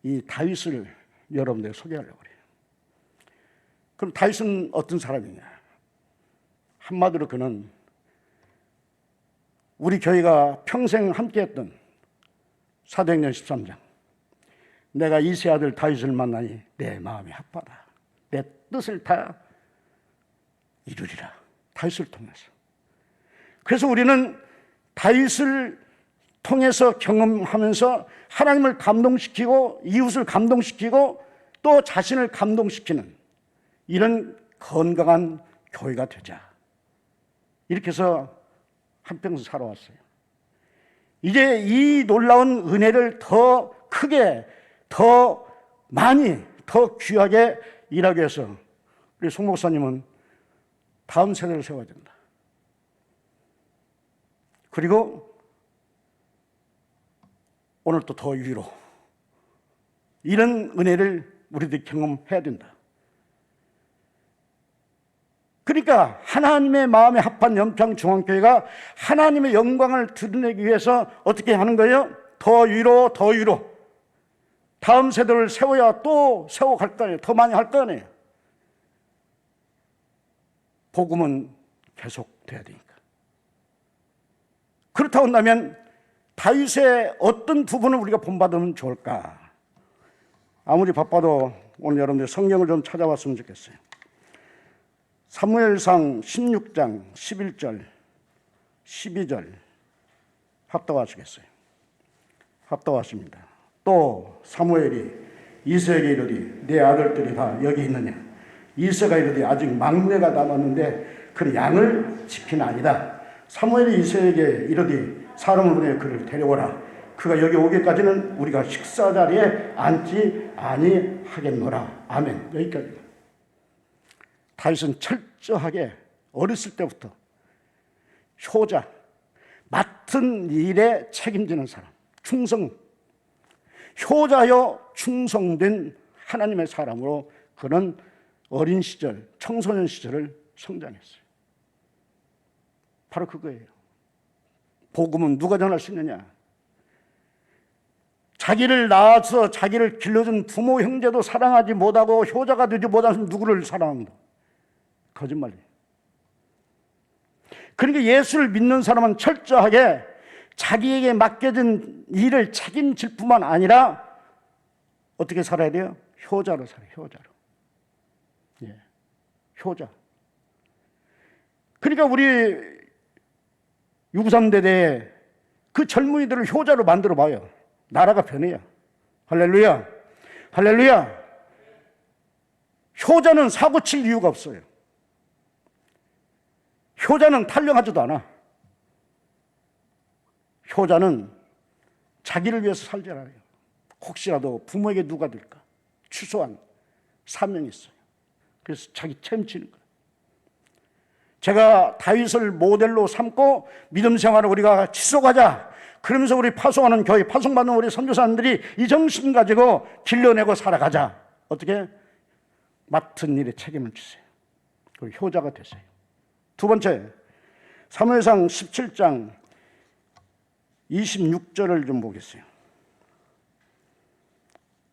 이 다윗을 여러분들에게 소개하려고 그래요. 그럼 다윗은 어떤 사람이냐? 한마디로 그는 우리 교회가 평생 함께했던 사도행전 13장, 내가 이세 아들 다윗을 만나니 내 마음이 합하다, 내 뜻을 다 이루리라. 다윗을 통해서. 그래서 우리는 다윗을 통해서 경험하면서 하나님을 감동시키고 이웃을 감동시키고 또 자신을 감동시키는 이런 건강한 교회가 되자, 이렇게 해서 한평생 살아왔어요. 이제 이 놀라운 은혜를 더 크게, 더 많이, 더 귀하게 일하기 위해서 우리 송 목사님은 다음 세대를 세워야 된다. 그리고 오늘 또 더 위로, 이런 은혜를 우리들이 경험해야 된다. 그러니까 하나님의 마음에 합한 염창중앙교회가 하나님의 영광을 드러내기 위해서 어떻게 하는 거예요? 더 위로, 더 위로. 다음 세대를 세워야 또 세워갈 거 아니에요. 더 많이 할 거 아니에요. 복음은 계속돼야 되니까. 그렇다고 한다면 다윗의 어떤 부분을 우리가 본받으면 좋을까? 아무리 바빠도 오늘 여러분들 성경을 좀 찾아봤으면 좋겠어요. 사무엘상 16장 11절 12절 합독하시겠어요? 합독하십니다. 또 사무엘이 이새에게 이르되 내 아들들이 다 여기 있느냐? 이새가 이르되 아직 막내가 남았는데 그 양을 지키나이다. 사무엘이 이새에게 이르되 사람을 보내 그를 데려오라. 그가 여기 오기까지는 우리가 식사 자리에 앉지 아니하겠노라. 아멘. 여기까지. 다윗은 철저하게 어렸을 때부터 효자, 맡은 일에 책임지는 사람, 충성, 효자여 충성된 하나님의 사람으로 그는 어린 시절, 청소년 시절을 성장했어요. 바로 그거예요. 복음은 누가 전할 수 있느냐? 자기를 낳아서 자기를 길러준 부모 형제도 사랑하지 못하고 효자가 되지 못하는 누구를 사랑합니다. 거짓말이에요. 그러니까 예수를 믿는 사람은 철저하게 자기에게 맡겨진 일을 책임질 뿐만 아니라 어떻게 살아야 돼요? 효자로 살아요. 효자로. 예, 효자. 그러니까 우리 6.3대대에 그 젊은이들을 효자로 만들어 봐요. 나라가 변해요. 할렐루야. 할렐루야. 효자는 사고 칠 이유가 없어요. 효자는 탈령하지도 않아. 효자는 자기를 위해서 살지 않아요. 혹시라도 부모에게 누가 될까? 추소한 사명이 있어요. 그래서 자기 책임지는 거예요. 제가 다윗을 모델로 삼고 믿음 생활을 우리가 지속하자. 그러면서 우리 파송하는 교회, 파송받는 우리 선교사님들이 이 정신 가지고 길러내고 살아가자. 어떻게? 맡은 일에 책임을 지세요. 그리고 효자가 되세요. 두 번째, 사무엘상 17장 26절을 좀 보겠어요.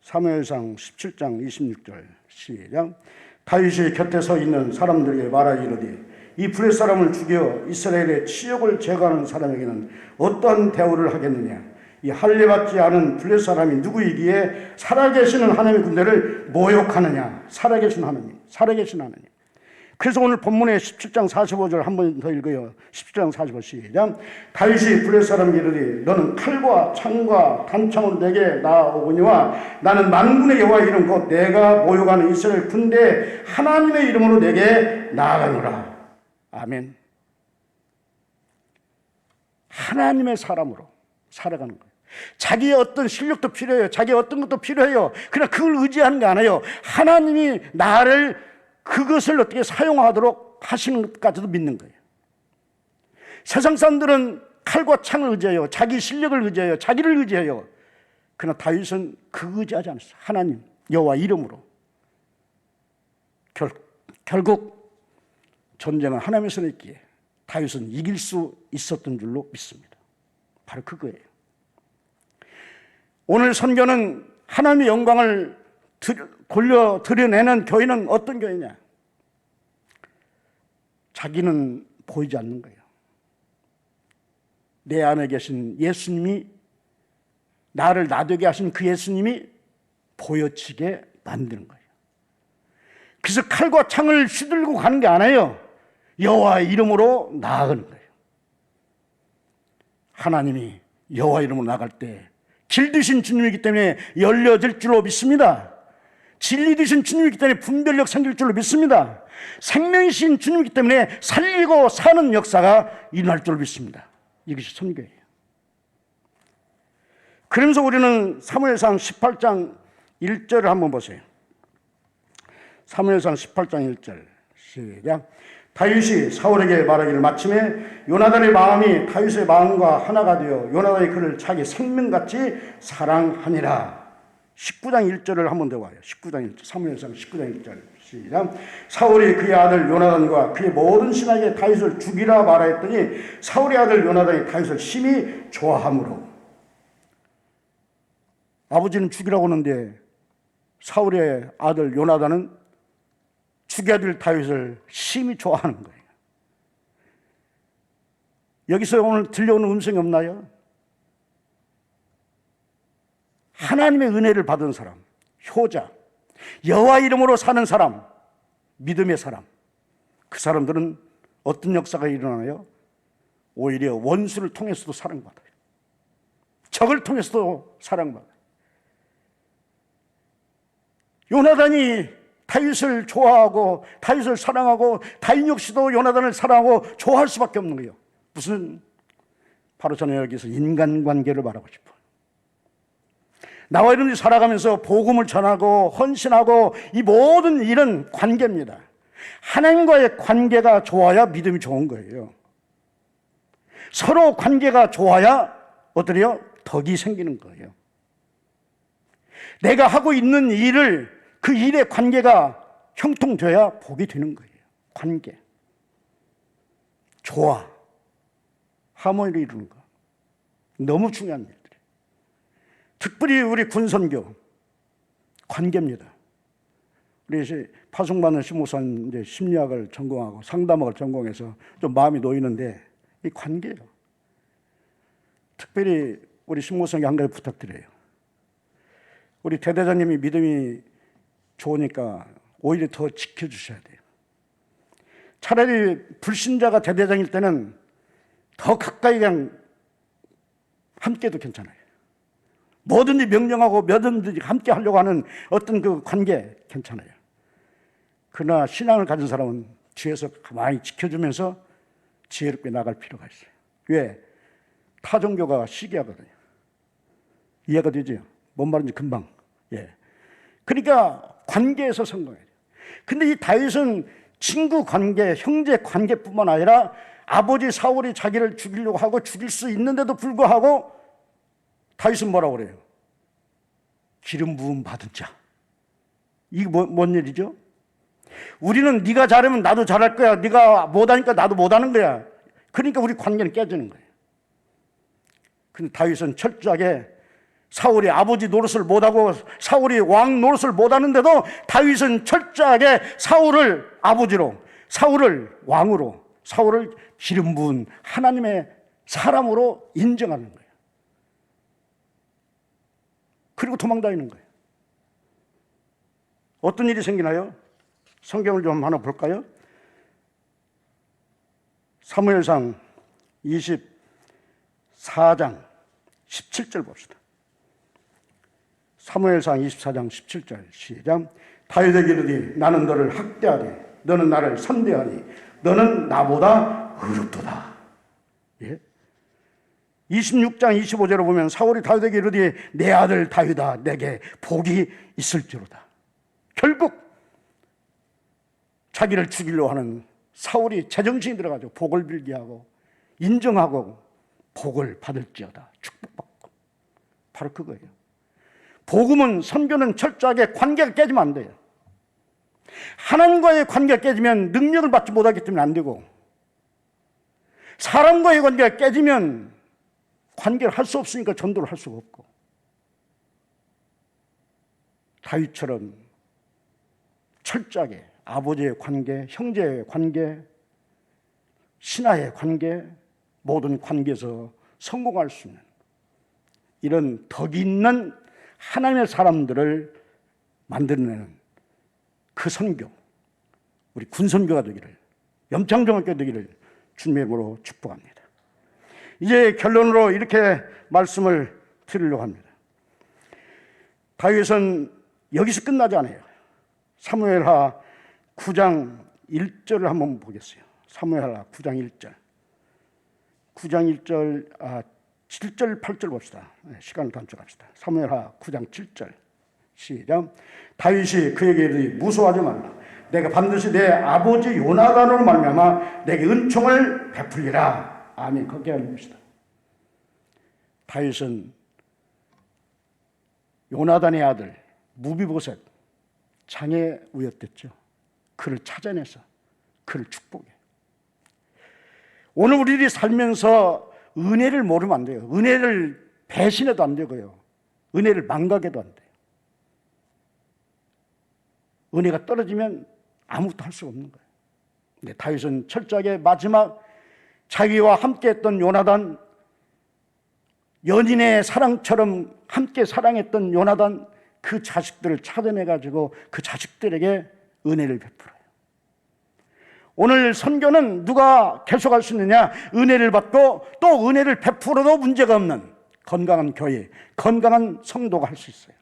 사무엘상 17장 26절 시작. 다윗이 곁에 서 있는 사람들에게 말하여 이르되 이 블레 사람을 죽여 이스라엘의 치욕을 제거하는 사람에게는 어떠한 대우를 하겠느냐. 이 할례받지 않은 블레 사람이 누구이기에 살아계시는 하나님의 군대를 모욕하느냐. 살아계신 하나님, 살아계신 하나님. 그래서 오늘 본문의 17장 45절 한 번 더 읽어요. 17장 45절 시작. 다윗이 블레 사람에게 이르되 너는 칼과 창과 단창으로 내게 나아오거니와 나는 만군의 여호와 이름 곧 내가 모욕하는 이스라엘 군대 하나님의 이름으로 내게 나아가노라. 아멘. 하나님의 사람으로 살아가는 거예요. 자기의 어떤 실력도 필요해요. 자기의 어떤 것도 필요해요. 그러나 그걸 의지하는 게 아니에요. 하나님이 나를 그것을 어떻게 사용하도록 하시는 것까지도 믿는 거예요. 세상 사람들은 칼과 창을 의지해요. 자기 실력을 의지해요. 자기를 의지해요. 그러나 다윗은 그 의지하지 않았어요. 하나님 여호와 이름으로. 결국 전쟁은 하나님의 손에 있기에 다윗은 이길 수 있었던 줄로 믿습니다. 바로 그거예요. 오늘 선교는 하나님의 영광을 드러내는 교회는 어떤 교회냐? 자기는 보이지 않는 거예요. 내 안에 계신 예수님이, 나를 나되게 하신 그 예수님이 보여지게 만드는 거예요. 그래서 칼과 창을 휘둘고 가는 게 아니에요. 여호와의 이름으로 나아가는 거예요. 하나님이 여호와 이름으로 나갈 때 길 드신 주님이기 때문에 열려질 줄로 믿습니다. 진리 되신 주님이기 때문에 분별력 생길 줄로 믿습니다. 생명이신 주님이기 때문에 살리고 사는 역사가 일어날 줄로 믿습니다. 이것이 선교예요. 그러면서 우리는 사무엘상 18장 1절을 한번 보세요. 사무엘상 18장 1절 시작. 다윗이 사울에게 말하기를 마침에 요나단의 마음이 다윗의 마음과 하나가 되어 요나단이 그를 자기 생명같이 사랑하니라. 19장 1절을 한번 더 봐요. 19장 1절, 사무엘상 19장 1절 시작. 사울이 그의 아들 요나단과 그의 모든 신하에게 다윗을 죽이라 말하였더니 사울의 아들 요나단이 다윗을 심히 좋아하므로. 아버지는 죽이라고 하는데 사울의 아들 요나단은 죽여야 될 다윗을 심히 좋아하는 거예요. 여기서 오늘 들려오는 음성이 없나요? 하나님의 은혜를 받은 사람, 효자, 여호와 이름으로 사는 사람, 믿음의 사람. 그 사람들은 어떤 역사가 일어나요? 오히려 원수를 통해서도 사랑받아요. 적을 통해서도 사랑받아요. 요나단이 다윗을 좋아하고 다윗을 사랑하고 다윗 역시도 요나단을 사랑하고 좋아할 수밖에 없는 거예요. 무슨? 바로 저는 여기서 인간관계를 말하고 싶어요. 나와 이런 일 살아가면서 복음을 전하고 헌신하고 이 모든 일은 관계입니다. 하나님과의 관계가 좋아야 믿음이 좋은 거예요. 서로 관계가 좋아야 어떠래요? 덕이 생기는 거예요. 내가 하고 있는 일을 그 일의 관계가 형통돼야 복이 되는 거예요. 관계. 조화. 하모니를 이루는 거. 너무 중요한 일들이에요. 특별히 우리 군선교 관계입니다. 우리 파송받는 신목사는 이제 심리학을 전공하고 상담학을 전공해서 좀 마음이 놓이는데 이 관계예요. 특별히 우리 신목사님께 한 가지 부탁드려요. 우리 대대장님이 믿음이 좋으니까 오히려 더 지켜주셔야 돼요. 차라리 불신자가 대대장일 때는 더 가까이 그냥 함께도 괜찮아요. 뭐든지 명령하고 뭐든지 함께 하려고 하는 어떤 그 관계 괜찮아요. 그러나 신앙을 가진 사람은 뒤에서 가만히 지켜주면서 지혜롭게 나갈 필요가 있어요. 왜? 타 종교가 시기하거든요. 이해가 되죠? 뭔 말인지 금방. 예. 그러니까 관계에서 성공해야 돼요. 근데 이 다윗은 친구 관계, 형제 관계뿐만 아니라 아버지 사울이 자기를 죽이려고 하고 죽일 수 있는데도 불구하고 다윗은 뭐라고 그래요? 기름 부음 받은 자. 이게 뭔 일이죠? 우리는 네가 잘하면 나도 잘할 거야. 네가 못하니까 나도 못하는 거야. 그러니까 우리 관계는 깨지는 거예요. 근데 다윗은 철저하게 사울이 아버지 노릇을 못하고 사울이 왕 노릇을 못하는데도 다윗은 철저하게 사울을 아버지로, 사울을 왕으로, 사울을 기름 부은 하나님의 사람으로 인정하는 거예요. 그리고 도망다니는 거예요. 어떤 일이 생기나요? 성경을 좀 하나 볼까요? 사무엘상 24장 17절 봅시다. 사무엘상 24장 17절 시작. 다윗에게 이르되 나는 너를 학대하되 너는 나를 선대하니 너는 나보다 의롭도다. 예? 26장 25절을 보면 사울이 다윗에게 이르되 내 아들 다윗아 내게 복이 있을지로다. 결국 자기를 죽이려고 하는 사울이 제정신이 들어가지고 복을 빌게 하고 인정하고 복을 받을지어다. 축복받고. 바로 그거예요. 복음은, 선교는 철저하게 관계가 깨지면 안 돼요. 하나님과의 관계가 깨지면 능력을 받지 못하기 때문에 안 되고, 사람과의 관계가 깨지면 관계를 할 수 없으니까 전도를 할 수가 없고, 다윗처럼 철저하게 아버지의 관계, 형제의 관계, 신하의 관계, 모든 관계에서 성공할 수 있는 이런 덕이 있는 하나님의 사람들을 만들어내는 그 선교, 우리 군선교가 되기를, 염창중학교 되기를 주님의 이름으로 축복합니다. 이제 결론으로 이렇게 말씀을 드리려고 합니다. 다윗은 여기서 끝나지 않아요. 사무엘하 9장 1절을 한번 보겠어요. 사무엘하 9장 1절. 9장 1절, 7절, 8절 봅시다. 시간을 단축합시다. 사무엘하 9장 7절. 시작. 다윗이 그에게 이르되 무서워하지 말라. 내가 반드시 내 아버지 요나단으로 말미암아 내게 은총을 베풀리라. 아멘. 그렇게 합니다. 다윗은 요나단의 아들 무비보셋 장에 우였댔죠. 그를 찾아내서 그를 축복해. 오늘 우리들이 살면서 은혜를 모르면 안 돼요. 은혜를 배신해도 안 되고요. 은혜를 망각해도 안 돼요. 은혜가 떨어지면 아무것도 할 수가 없는 거예요. 근데 다윗은 철저하게 마지막 자기와 함께했던 요나단, 연인의 사랑처럼 함께 사랑했던 요나단 그 자식들을 찾아내가지고 그 자식들에게 은혜를 베풀어요. 오늘 선교는 누가 계속할 수 있느냐? 은혜를 받고 또 은혜를 베풀어도 문제가 없는 건강한 교회, 건강한 성도가 할 수 있어요.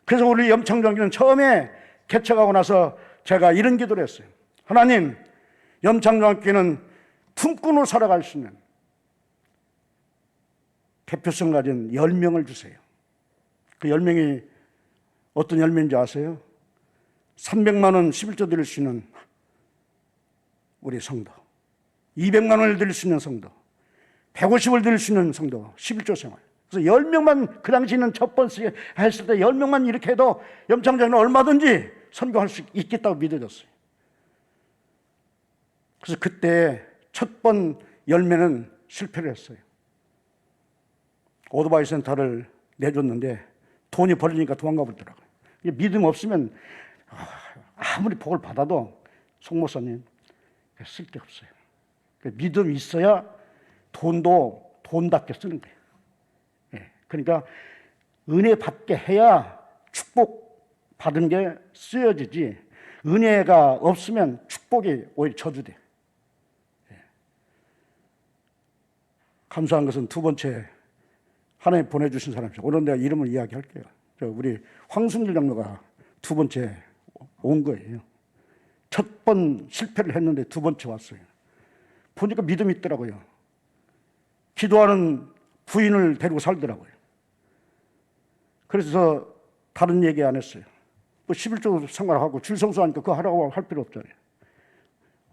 그래서 우리 염창중학교는 처음에 개척하고 나서 제가 이런 기도를 했어요. 하나님, 염창중학교는 품꾼으로 살아갈 수 있는 대표성 가진 10명을 주세요. 그 10명이 어떤 10명인지 아세요? 300만 원 11조 드릴 수 있는 우리 성도, 200만 원을 드릴 수 있는 성도, 150을 드릴 수 있는 성도, 11조 생활. 그래서 10명만, 그 당시에는 첫 번째 했을 때 10명만 이렇게 해도 염창장은 얼마든지 선교할 수 있겠다고 믿어졌어요. 그래서 그때 첫 번 열매는 실패를 했어요. 오토바이 센터를 내줬는데 돈이 벌리니까 도망가 버리더라고요. 믿음 없으면 아무리 복을 받아도 송 목사님 쓸데없어요. 믿음이 있어야 돈도 돈답게 쓰는 거예요. 예, 그러니까 은혜 받게 해야 축복 받은 게 쓰여지지, 은혜가 없으면 축복이 오히려 저주돼. 예. 감사한 것은 두 번째, 하나님 보내주신 사람이죠. 오늘 내가 이름을 이야기할게요. 우리 황순길 장로가 두 번째 온 거예요. 첫 번 실패를 했는데 두 번째 왔어요. 보니까 믿음이 있더라고요. 기도하는 부인을 데리고 살더라고요. 그래서 다른 얘기 안 했어요. 뭐 11조 생활하고 줄성수하니까 그거 하라고 할 필요 없잖아요.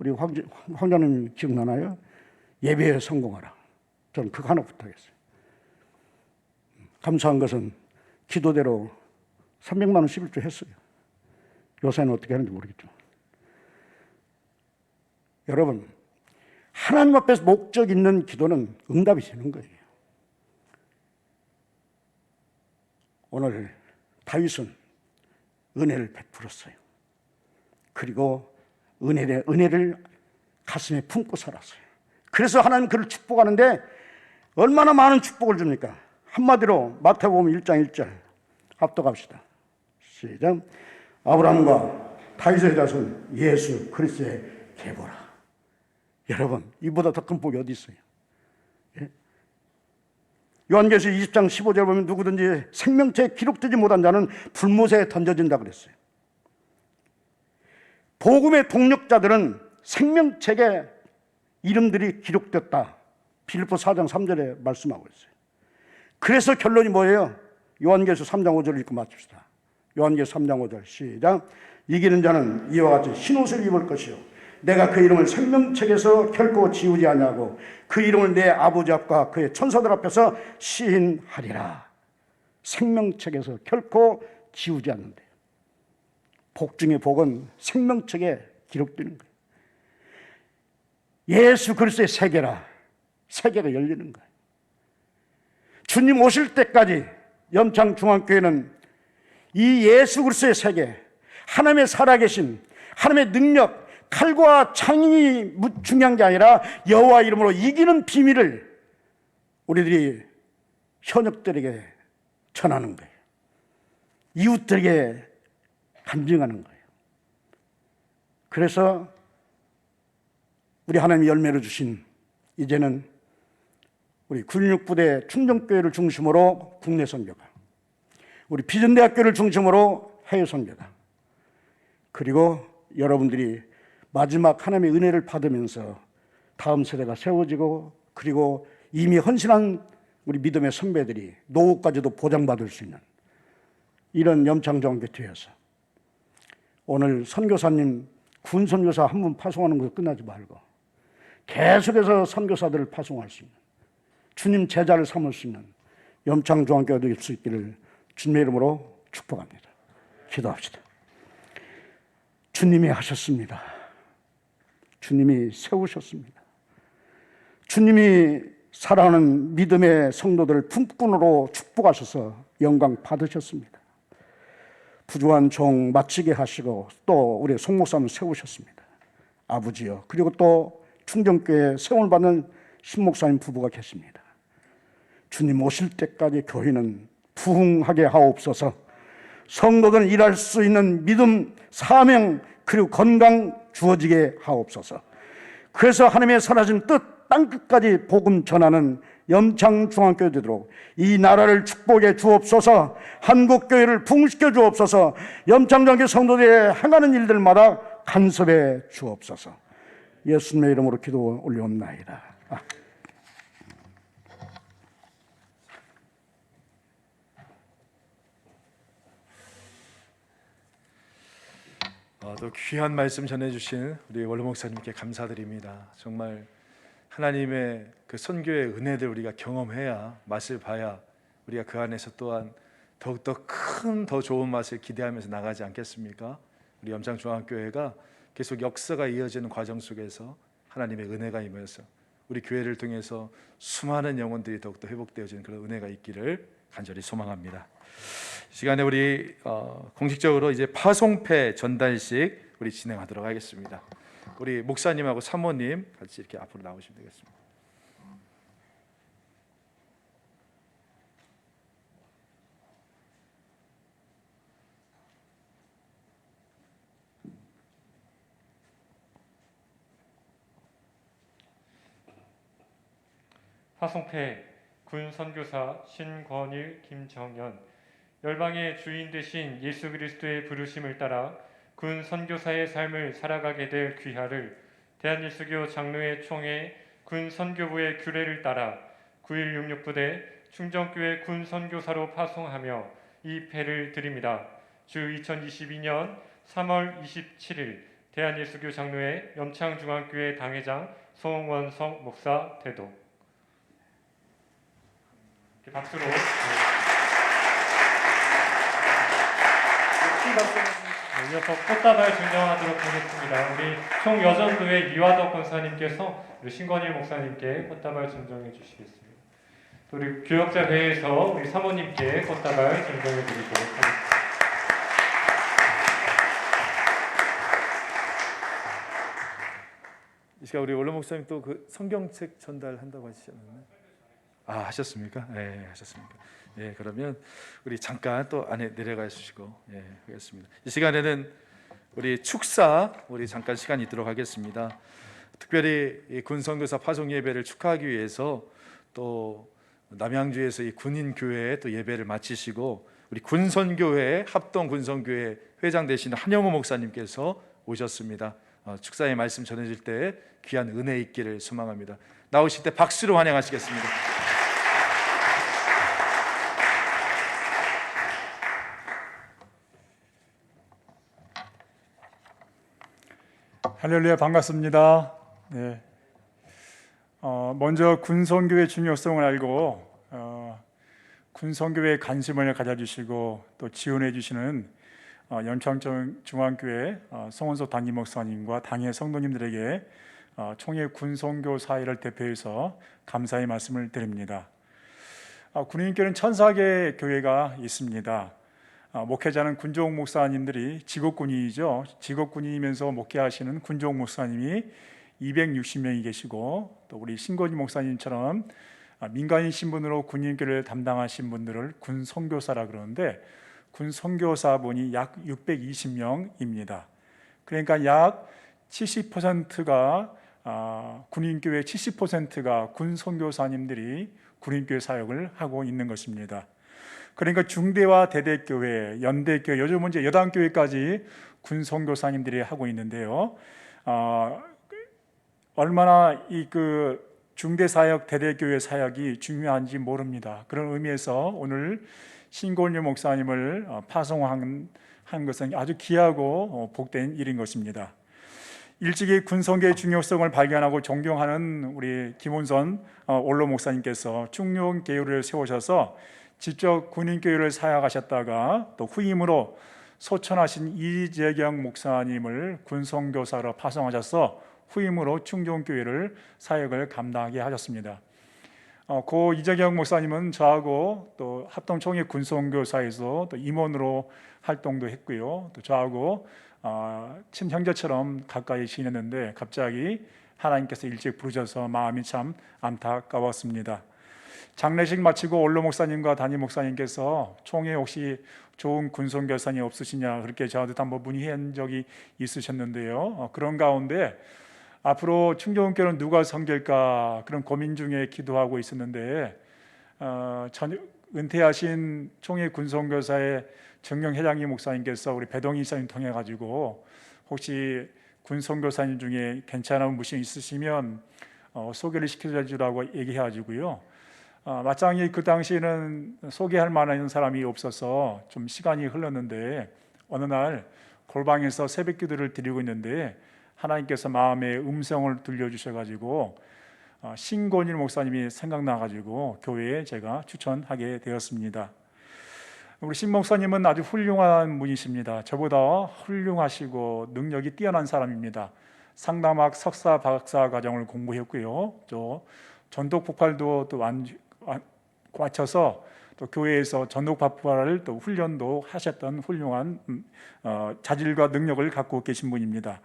우리 황자님 기억나나요? 예배에 성공하라. 저는 그거 하나 부탁했어요. 감사한 것은 기도대로 300만 원 11조 했어요. 요새는 어떻게 하는지 모르겠죠. 여러분, 하나님 앞에서 목적 있는 기도는 응답이 되는 거예요. 오늘 다윗은 은혜를 베풀었어요. 그리고 은혜를 가슴에 품고 살았어요. 그래서 하나님 그를 축복하는데 얼마나 많은 축복을 줍니까? 한마디로 마태복음 1장 1절 합독합시다. 시작. 아브라함과 다윗의 자손 예수 그리스도의 계보라. 여러분, 이보다 더 큰 복이 어디 있어요? 예? 요한계시록 20장 15절 보면 누구든지 생명체에 기록되지 못한 자는 불못에 던져진다 그랬어요. 복음의 동력자들은 생명책에 이름들이 기록됐다. 빌립보 4장 3절에 말씀하고 있어요. 그래서 결론이 뭐예요? 요한계시록 3장 5절을 읽고 마칩시다. 요한계시록 3장 5절 시작. 이기는 자는 이와 같이 흰옷을 입을 것이요 내가 그 이름을 생명책에서 결코 지우지 아니하고 그 이름을 내 아버지 앞과 그의 천사들 앞에서 시인하리라. 생명책에서 결코 지우지 않는데, 복 중의 복은 생명책에 기록되는 거예요. 예수 그리스도의 세계라. 세계가 열리는 거예요. 주님 오실 때까지 염창중앙교회는 이 예수 그리스도의 세계, 하나님의 살아계신 하나님의 능력, 칼과 창이 중요한 게 아니라 여호와 이름으로 이기는 비밀을 우리들이 현역들에게 전하는 거예요. 이웃들에게 간증하는 거예요. 그래서 우리 하나님이 열매를 주신 이제는 우리 916부대 충정교회를 중심으로 국내 선교가, 우리 비전대학교를 중심으로 해외 선교가, 그리고 여러분들이 마지막 하나님의 은혜를 받으면서 다음 세대가 세워지고, 그리고 이미 헌신한 우리 믿음의 선배들이 노후까지도 보장받을 수 있는 이런 염창중앙교회에서 오늘 선교사님, 군 선교사 한 분 파송하는 거 끝나지 말고 계속해서 선교사들을 파송할 수 있는, 주님 제자를 삼을 수 있는 염창중앙교회가 될 수 있기를 주님의 이름으로 축복합니다. 기도합시다. 주님이 하셨습니다. 주님이 세우셨습니다. 주님이 사랑하는 믿음의 성도들을 품꾼으로 축복하셔서 영광 받으셨습니다. 부족한 종 마치게 하시고 또 우리 송 목사님 세우셨습니다. 아버지요. 그리고 또 충정교회 세움을 받는 신 목사님 부부가 계십니다. 주님 오실 때까지 교회는 부흥하게 하옵소서. 성도들은 일할 수 있는 믿음, 사명, 그리고 건강 주어지게 하옵소서. 그래서 하나님의 살아진 뜻 땅끝까지 복음 전하는 염창중앙교회 되도록 이 나라를 축복해 주옵소서. 한국교회를 부흥시켜 주옵소서. 염창중앙교회 성도들의 행하는 일들마다 간섭해 주옵소서. 예수님의 이름으로 기도 올려옵나이다. 또 귀한 말씀 전해주신 우리 원로 목사님께 감사드립니다. 정말 하나님의 그 선교의 은혜들 우리가 경험해야, 맛을 봐야 우리가 그 안에서 또한 더욱더 큰 더 좋은 맛을 기대하면서 나가지 않겠습니까? 우리 염창중앙교회가 계속 역사가 이어지는 과정 속에서 하나님의 은혜가 임해서 우리 교회를 통해서 수많은 영혼들이 더욱더 회복되어지는 그런 은혜가 있기를 간절히 소망합니다. 시간에 우리 공식적으로 이제 파송패 전달식 우리 진행하도록 하겠습니다. 우리 목사님하고 사모님 같이 이렇게 앞으로 나오시면 되겠습니다. 파송패 군 선교사 신권일 김정연 열방의 주인 되신 예수 그리스도의 부르심을 따라 군 선교사의 삶을 살아가게 될 귀하를 대한예수교 장로회 총회 군 선교부의 규례를 따라 9166 부대 충정교회 군 선교사로 파송하며 이 패를 드립니다. 주 2022년 3월 27일 대한예수교 장로회 염창중앙교회 당회장 송원성 목사 대독. 박수로. 이어서 꽃다발 증정하도록 하겠습니다. 우리 총여전도회 이화덕 권사님께서 우리 신건일 목사님께 꽃다발 증정해 주시겠습니다. 또 우리 교역자회에서 우리 사모님께 꽃다발 증정해 드리도록 하겠습니다. 이 시간 우리 원로 목사님 또 그 성경책 전달한다고 하셨나요? 아, 하셨습니까? 네, 하셨습니까? 예, 그러면 우리 잠깐 또 안에 내려가 주시고, 예, 하겠습니다. 이 시간에는 우리 축사 우리 잠깐 시간이 있도록 하겠습니다. 특별히 이 군선교사 파송 예배를 축하하기 위해서 또 남양주에서 이 군인 교회에 또 예배를 마치시고 우리 군선교회 합동 군선교회 회장 되시는 한영호 목사님께서 오셨습니다. 축사의 말씀 전해질 때 귀한 은혜 있기를 소망합니다. 나오실 때 박수로 환영하시겠습니다. 할렐루야, 반갑습니다. 네. 먼저 군선교의 중요성을 알고 군선교회에 관심을 가져주시고 또 지원해 주시는 연창중앙교회 송원석 담임 목사님과 당회 성도님들에게 총회 군선교 사회를 대표해서 감사의 말씀을 드립니다. 군인교회는 1000개 교회가 있습니다. 목회자는 군종 목사님들이 직업군인이죠. 직업군인이면서 목회하시는 군종 목사님이 260명이 계시고 또 우리 신건희 목사님처럼 민간인 신분으로 군인교회를 담당하신 분들을 군선교사라 그러는데 군선교사분이 약 620명입니다. 그러니까 약 70%가 군인교회 70%가 군선교사님들이 군인교회 사역을 하고 있는 것입니다. 그러니까 중대와 대대교회, 연대교회, 요즘은 이제 여당교회까지 군선교사님들이 하고 있는데요. 얼마나 이 중대사역, 대대교회 사역이 중요한지 모릅니다. 그런 의미에서 오늘 신권일 목사님을 파송한 것은 아주 귀하고 복된 일인 것입니다. 일찍이 군선교의 중요성을 발견하고 존경하는 우리 김원선 원로 목사님께서 충룡교회를 세우셔서 직접 군인교회를 사역하셨다가 또 후임으로 소천하신 이재경 목사님을 군선교사로 파송하셔서 후임으로 충정교회를 사역을 감당하게 하셨습니다. 고 이재경 목사님은 저하고 또 합동총회 군선교사에서 또 임원으로 활동도 했고요. 또 저하고 친형제처럼 가까이 지냈는데 갑자기 하나님께서 일찍 부르셔서 마음이 참 안타까웠습니다. 장례식 마치고 원로 목사님과 담임 목사님께서 총회 혹시 좋은 군선교사님 없으시냐 그렇게 저한테 한번 문의한 적이 있으셨는데요. 그런 가운데 앞으로 충정교회는 누가 섬길까 그런 고민 중에 기도하고 있었는데 은퇴하신 총회 군선교사의 정영 회장님 목사님께서 우리 배동희 이사님 통해 가지고 혹시 군선교사님 중에 괜찮은 분이 있으시면 소개를 시켜주라고 얘기해 가지고요. 마땅히 그 당시에는 소개할 만한 사람이 없어서 좀 시간이 흘렀는데 어느 날 골방에서 새벽 기도를 드리고 있는데 하나님께서 마음의 음성을 들려주셔가지고 신권일 목사님이 생각나가지고 교회에 제가 추천하게 되었습니다. 우리 신 목사님은 아주 훌륭한 분이십니다. 저보다 훌륭하시고 능력이 뛰어난 사람입니다. 상담학 석사 박사 과정을 공부했고요. 또 전독 폭발도 또 맞춰서 또 교회에서 전독파파를 또 훈련도 하셨던 훌륭한 자질과 능력을 갖고 계신 분입니다.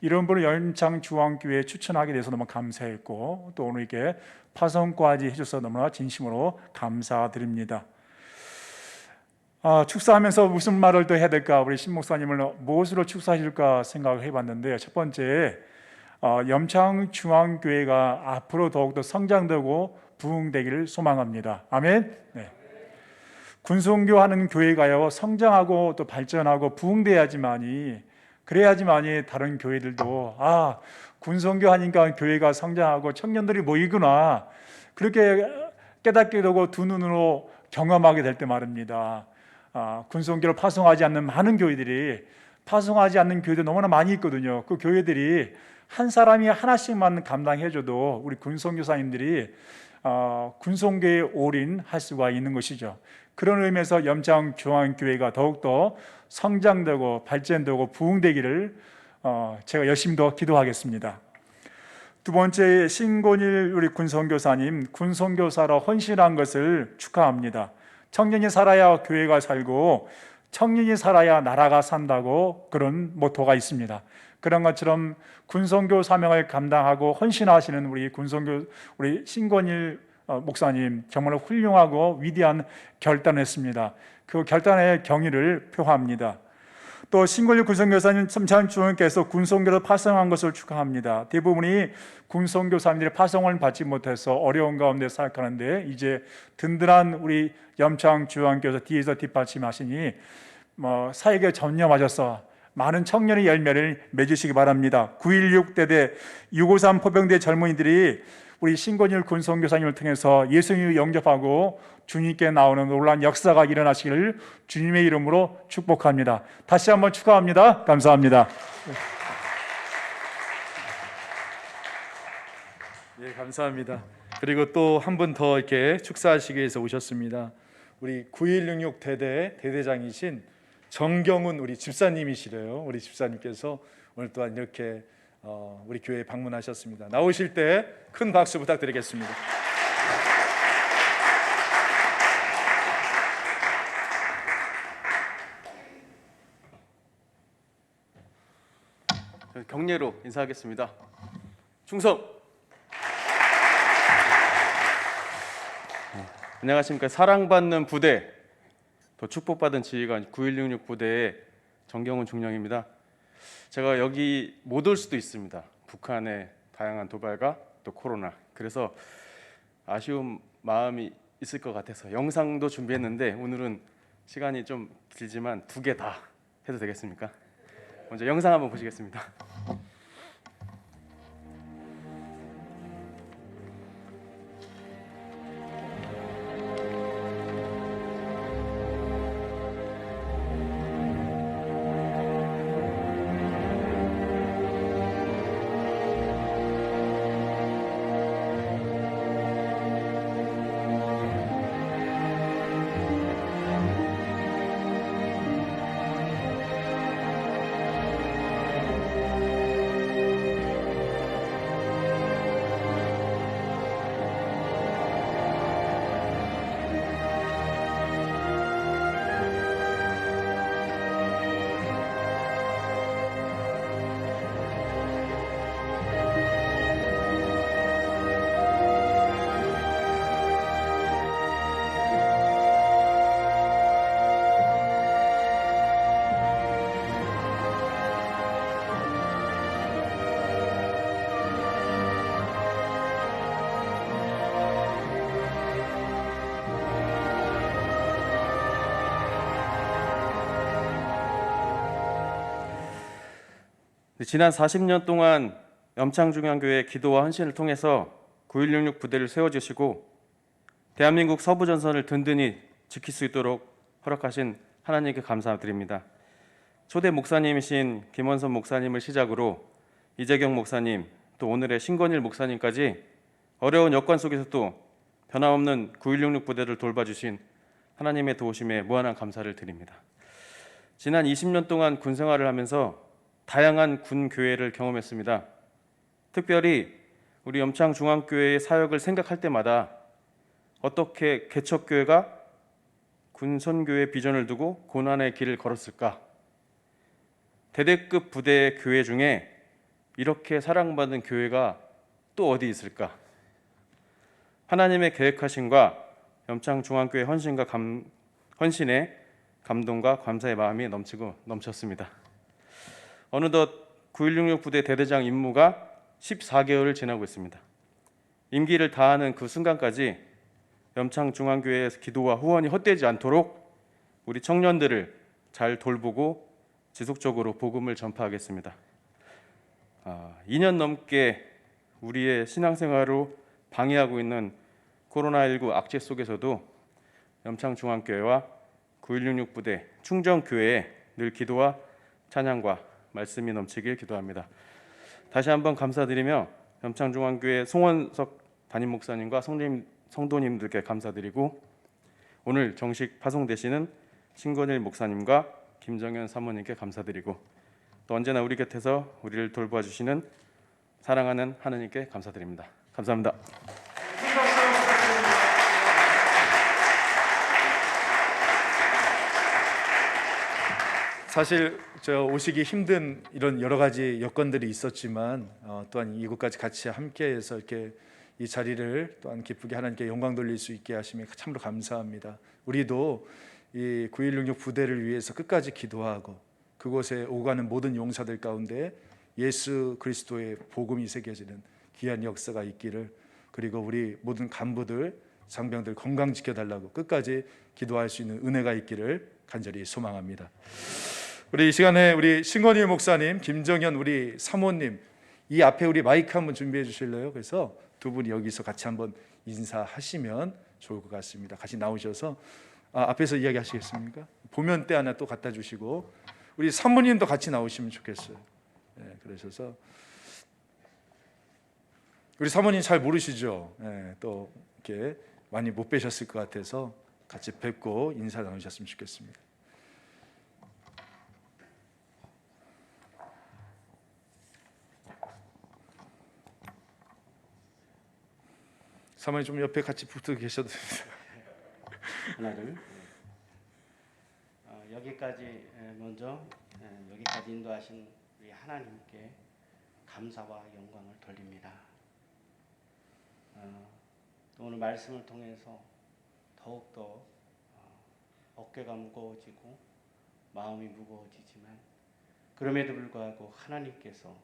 이런 분을 연창중앙교회에 추천하게 돼서 너무 감사했고 또 오늘 이렇게 파송까지 해줘서 너무나 진심으로 감사드립니다. 축사하면서 무슨 말을 더 해야 될까? 우리 신 목사님을 무엇으로 축사하실까 생각을 해봤는데, 첫 번째, 염창중앙교회가 앞으로 더욱더 성장되고 부흥되기를 소망합니다. 아멘. 네. 군송교하는 교회가요 성장하고 또 발전하고 부흥돼야지만이, 그래야지만이 다른 교회들도 군송교 하니까 교회가 성장하고 청년들이 모이구나, 그렇게 깨닫게 되고 두 눈으로 경험하게 될 때 말입니다. 군송교를 파송하지 않는 많은 교회들이, 파송하지 않는 교회들 너무나 많이 있거든요. 그 교회들이 한 사람이 하나씩만 감당해줘도 우리 군송교사님들이 군송교에 올인할 수가 있는 것이죠. 그런 의미에서 염창중앙교회가 더욱더 성장되고 발전되고 부흥되기를 제가 열심히 더 기도하겠습니다. 두 번째, 신권일 우리 군송교사님, 군송교사로 헌신한 것을 축하합니다. 청년이 살아야 교회가 살고 청년이 살아야 나라가 산다고 그런 모토가 있습니다. 그런 것처럼 군송교 사명을 감당하고 헌신하시는 우리 신권일 목사님, 정말 훌륭하고 위대한 결단을 했습니다. 그 결단의 경의를 표합니다. 또 신권일 군송교사님 염창중앙교회에서 군송교를 파송한 것을 축하합니다. 대부분이 군송교사님들이 파송을 받지 못해서 어려운 가운데 살아가는데, 이제 든든한 우리 염창중앙교회에서 뒤에서 뒷받침하시니 사역에 전념하셔서 많은 청년의 열매를 맺으시기 바랍니다. 9.16 대대 6.53 포병대 젊은이들이 우리 신권일 군송교사님을 통해서 예수님을 영접하고 주님께 나오는 놀라운 역사가 일어나시기를 주님의 이름으로 축복합니다. 다시 한번 축하합니다. 감사합니다. 예, 감사합니다. 그리고 또 한 분 더 이렇게 축사하시기 위해서 오셨습니다. 우리 9166 대대장이신 정경훈 우리 집사님이시래요. 우리 집사님께서 오늘 또한 이렇게 우리 교회에 방문하셨습니다. 나오실 때 큰 박수 부탁드리겠습니다. 격려로 인사하겠습니다. 충성! 안녕하십니까. 사랑받는 부대, 더 축복받은 지휘관 9166 부대의 정경훈 중령입니다. 제가 여기 못 올 수도 있습니다. 북한의 다양한 도발과 또 코로나, 그래서 아쉬운 마음이 있을 것 같아서 영상도 준비했는데 오늘은 시간이 좀 길지만 2개 다 해도 되겠습니까? 먼저 영상 한번 보시겠습니다. 지난 40년 동안 염창중앙교회 기도와 헌신을 통해서 9166 부대를 세워주시고 대한민국 서부전선을 든든히 지킬 수 있도록 허락하신 하나님께 감사드립니다. 초대 목사님이신 김원선 목사님을 시작으로 이재경 목사님, 또 오늘의 신권일 목사님까지 어려운 여건 속에서도 변함없는 9166 부대를 돌봐주신 하나님의 도우심에 무한한 감사를 드립니다. 지난 20년 동안 군 생활을 하면서 다양한 군 교회를 경험했습니다. 특별히 우리 염창중앙교회의 사역을 생각할 때마다 어떻게 개척교회가 군선교회 비전을 두고 고난의 길을 걸었을까? 대대급 부대 교회 중에 이렇게 사랑받은 교회가 또 어디 있을까? 하나님의 계획하심과 염창중앙교회 헌신에 감동과 감사의 마음이 넘쳤습니다. 어느덧 9166 부대 대대장 임무가 14개월을 지나고 있습니다. 임기를 다하는 그 순간까지 염창중앙교회의 기도와 후원이 헛되지 않도록 우리 청년들을 잘 돌보고 지속적으로 복음을 전파하겠습니다. 2년 넘게 우리의 신앙생활을 방해하고 있는 코로나19 악재 속에서도 염창중앙교회와 9166 부대 충정교회에 늘 기도와 찬양과 말씀이 넘치길 기도합니다. 다시 한번 감사드리며 염창중앙교회 송원석 담임 목사님과 성도님들께 감사드리고 오늘 정식 파송되시는 신건일 목사님과 김정현 사모님께 감사드리고 또 언제나 우리 곁에서 우리를 돌봐 주시는 사랑하는 하느님께 감사드립니다. 감사합니다. 사실 오시기 힘든 이런 여러 가지 여건들이 있었지만 또한 이곳까지 같이 함께해서 이렇게 이 자리를 또한 기쁘게 하나님께 영광 돌릴 수 있게 하심에 참으로 감사합니다. 우리도 이 9166 부대를 위해서 끝까지 기도하고 그곳에 오가는 모든 용사들 가운데 예수 그리스도의 복음이 새겨지는 귀한 역사가 있기를, 그리고 우리 모든 간부들 장병들 건강 지켜달라고 끝까지 기도할 수 있는 은혜가 있기를 간절히 소망합니다. 우리 이 시간에 우리 신건일 목사님, 김정현 우리 사모님 이 앞에 우리 마이크 한번 준비해 주실래요? 그래서 두 분이 여기서 같이 한번 인사하시면 좋을 것 같습니다. 같이 나오셔서 앞에서 이야기하시겠습니까? 보면대 하나 또 갖다 주시고 우리 사모님도 같이 나오시면 좋겠어요. 네, 그러셔서 우리 사모님 잘 모르시죠? 네, 또 이렇게 많이 못 뵈셨을 것 같아서 같이 뵙고 인사 나누셨으면 좋겠습니다. 사모님 좀 옆에 같이 붙어 계셔도 됩니다. 하나 둘. 여기까지 먼저 여기까지 인도하신 우리 하나님께 감사와 영광을 돌립니다. 또 오늘 말씀을 통해서 더욱더 어깨가 무거워지고 마음이 무거워지지만 그럼에도 불구하고 하나님께서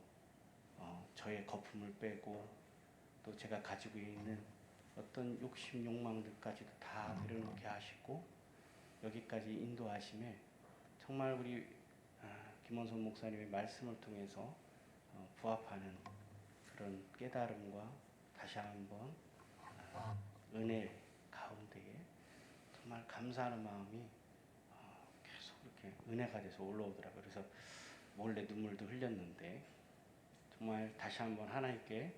저의 거품을 빼고 또 제가 가지고 있는 어떤 욕심, 욕망들까지도 다 내려놓게 하시고 여기까지 인도하심에 정말 우리 김원선 목사님의 말씀을 통해서 부합하는 그런 깨달음과 다시 한번 은혜 가운데에 정말 감사하는 마음이 계속 이렇게 은혜가 돼서 올라오더라고요. 그래서 몰래 눈물도 흘렸는데 정말 다시 한번 하나님께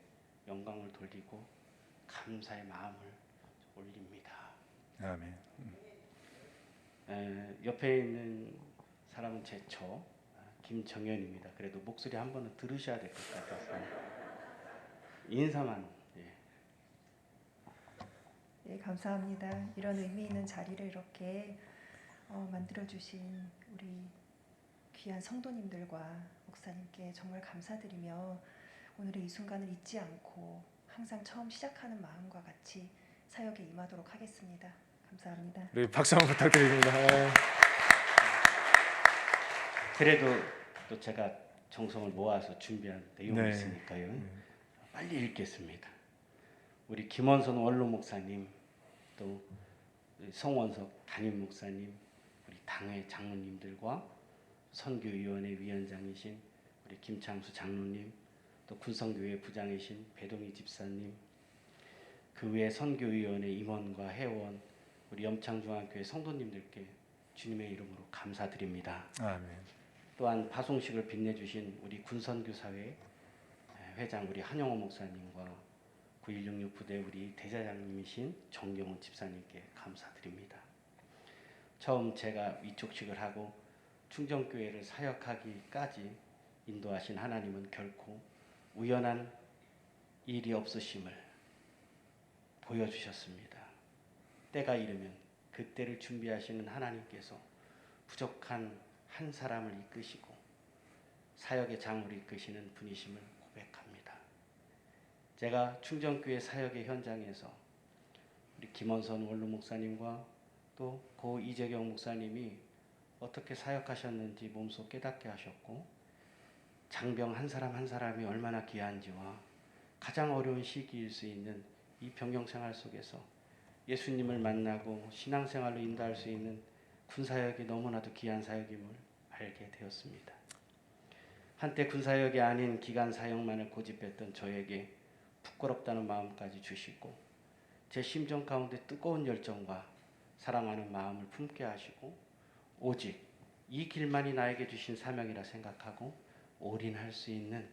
영광을 돌리고 감사의 마음을 올립니다. 아멘. 옆에 있는 사람은 제처 김정현입니다. 그래도 목소리 한 번은 들으셔야 될 것 같아서 인사만. 네, 감사합니다. 이런 의미 있는 자리를 이렇게 만들어주신 우리 귀한 성도님들과 목사님께 정말 감사드리며 오늘의 이 순간을 잊지 않고 항상 처음 시작하는 마음과 같이 사역에 임하도록 하겠습니다. 감사합니다. 네, 박수 한번 부탁드립니다. 그래도 또 제가 정성을 모아서 준비한 내용이 네. 있으니까요. 빨리 읽겠습니다. 우리 김원선 원로 목사님, 또 성원석 담임 목사님, 우리 당회 장로님들과 선교위원회 위원장이신 우리 김창수 장로님, 또 군성교회 부장이신 배동희 집사님, 그 외 선교위원회 임원과 회원, 우리 염창중앙교회 성도님들께 주님의 이름으로 감사드립니다. 아멘. 또한 파송식을 빛내주신 우리 군선교사회 회장 우리 한영호 목사님과 9166 부대 우리 대사장님이신 정경훈 집사님께 감사드립니다. 처음 제가 위촉식을 하고 충정교회를 사역하기까지 인도하신 하나님은 결코 우연한 일이 없으심을 보여주셨습니다. 때가 이르면 그때를 준비하시는 하나님께서 부족한 한 사람을 이끄시고 사역의 장으로 이끄시는 분이심을 고백합니다. 제가 충정교회 사역의 현장에서 우리 김원선 원로 목사님과 또 고 이재경 목사님이 어떻게 사역하셨는지 몸소 깨닫게 하셨고, 장병 한 사람 한 사람이 얼마나 귀한지와 가장 어려운 시기일 수 있는 이 병영 생활 속에서 예수님을 만나고 신앙생활로 인도할 수 있는 군사역이 너무나도 귀한 사역임을 알게 되었습니다. 한때 군사역이 아닌 기간 사역만을 고집했던 저에게 부끄럽다는 마음까지 주시고, 제 심정 가운데 뜨거운 열정과 사랑하는 마음을 품게 하시고, 오직 이 길만이 나에게 주신 사명이라 생각하고 올인할 수 있는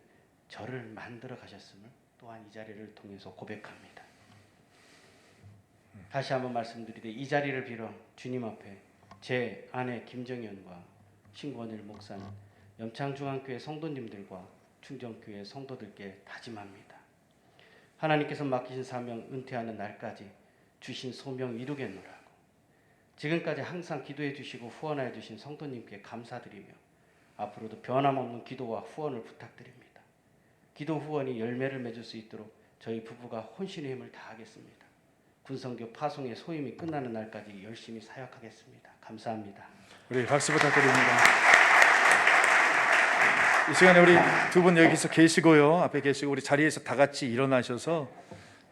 저를 만들어 가셨음을 또한 이 자리를 통해서 고백합니다. 다시 한번 말씀드리되, 이 자리를 빌어 주님 앞에 제 아내 김정현과 신권일 목사님, 염창중앙교회 성도님들과 충정교회 성도들께 다짐합니다. 하나님께서 맡기신 사명 은퇴하는 날까지 주신 소명 이루겠노라고, 지금까지 항상 기도해 주시고 후원해 주신 성도님께 감사드리며 앞으로도 변함없는 기도와 후원을 부탁드립니다. 기도 후원이 열매를 맺을 수 있도록 저희 부부가 혼신의 힘을 다하겠습니다. 군선교 파송의 소임이 끝나는 날까지 열심히 사역하겠습니다. 감사합니다. 우리 박수 부탁드립니다. 이 시간에 우리 두 분 여기서 계시고요, 앞에 계시고 우리 자리에서 다 같이 일어나셔서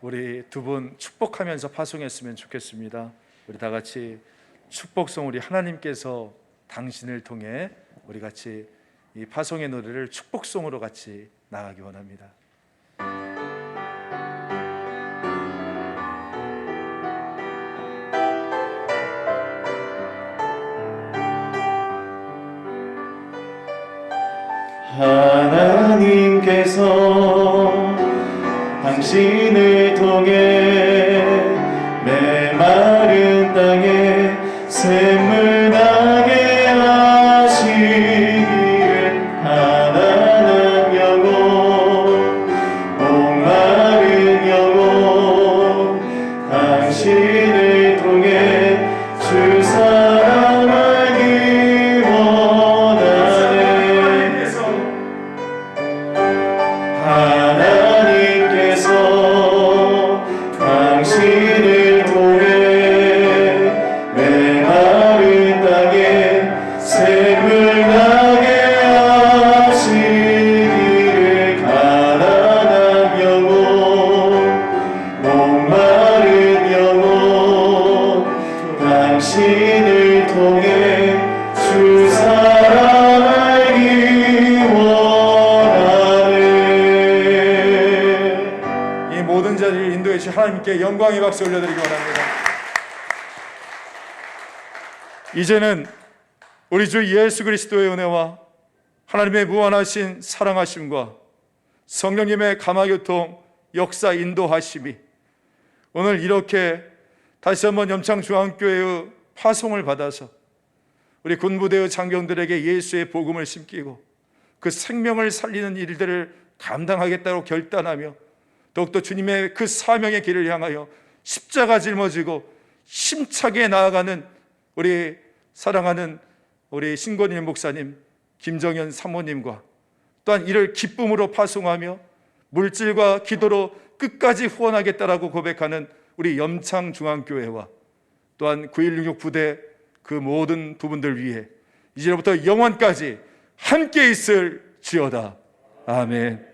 우리 두 분 축복하면서 파송했으면 좋겠습니다. 우리 다 같이 축복송, 우리 하나님께서 당신을 통해 우리 같이 이 파송의 노래를 축복송으로 같이 나가기 원합니다. 하나님께서 당신을 통해 메마른 땅에 샘물 나게 하시기를, 가난한 영혼, 목마른 영혼, 당신을 통해 주 사랑 알기 원하네. 하나님께서 당신을 통해 메마른 땅에 샘을 나게 하시기를, 가난한 영혼, 목마른 영혼, 당신을 통해 주 사랑 알기 원하네. 이 모든 자리를 인도해 주신 하나님께 영광의 박수 올려드리기 원합니다. 이제는 우리 주 예수 그리스도의 은혜와 하나님의 무한하신 사랑하심과 성령님의 감화교통 역사 인도하심이 오늘 이렇게 다시 한번 염창중앙교회의 파송을 받아서 우리 군부대의 장병들에게 예수의 복음을 심기고 그 생명을 살리는 일들을 감당하겠다고 결단하며 더욱더 주님의 그 사명의 길을 향하여 십자가 짊어지고 힘차게 나아가는 우리 사랑하는 우리 신권일 목사님, 김정현 사모님과 또한 이를 기쁨으로 파송하며 물질과 기도로 끝까지 후원하겠다라고 고백하는 우리 염창중앙교회와 또한 9166 부대 그 모든 부분들 위해 이제부터 영원까지 함께 있을지어다. 아멘.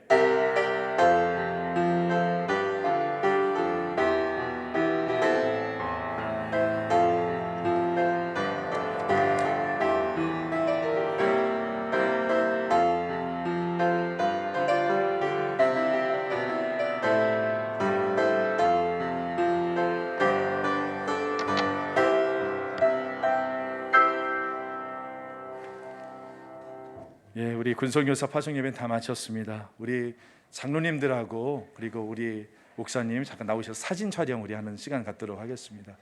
예, 우리 군선교사 파송 예배는 다 마쳤습니다. 우리 장로님들하고 그리고 우리 목사님 잠깐 나오셔서 사진 촬영 우리 하는 시간 갖도록 하겠습니다.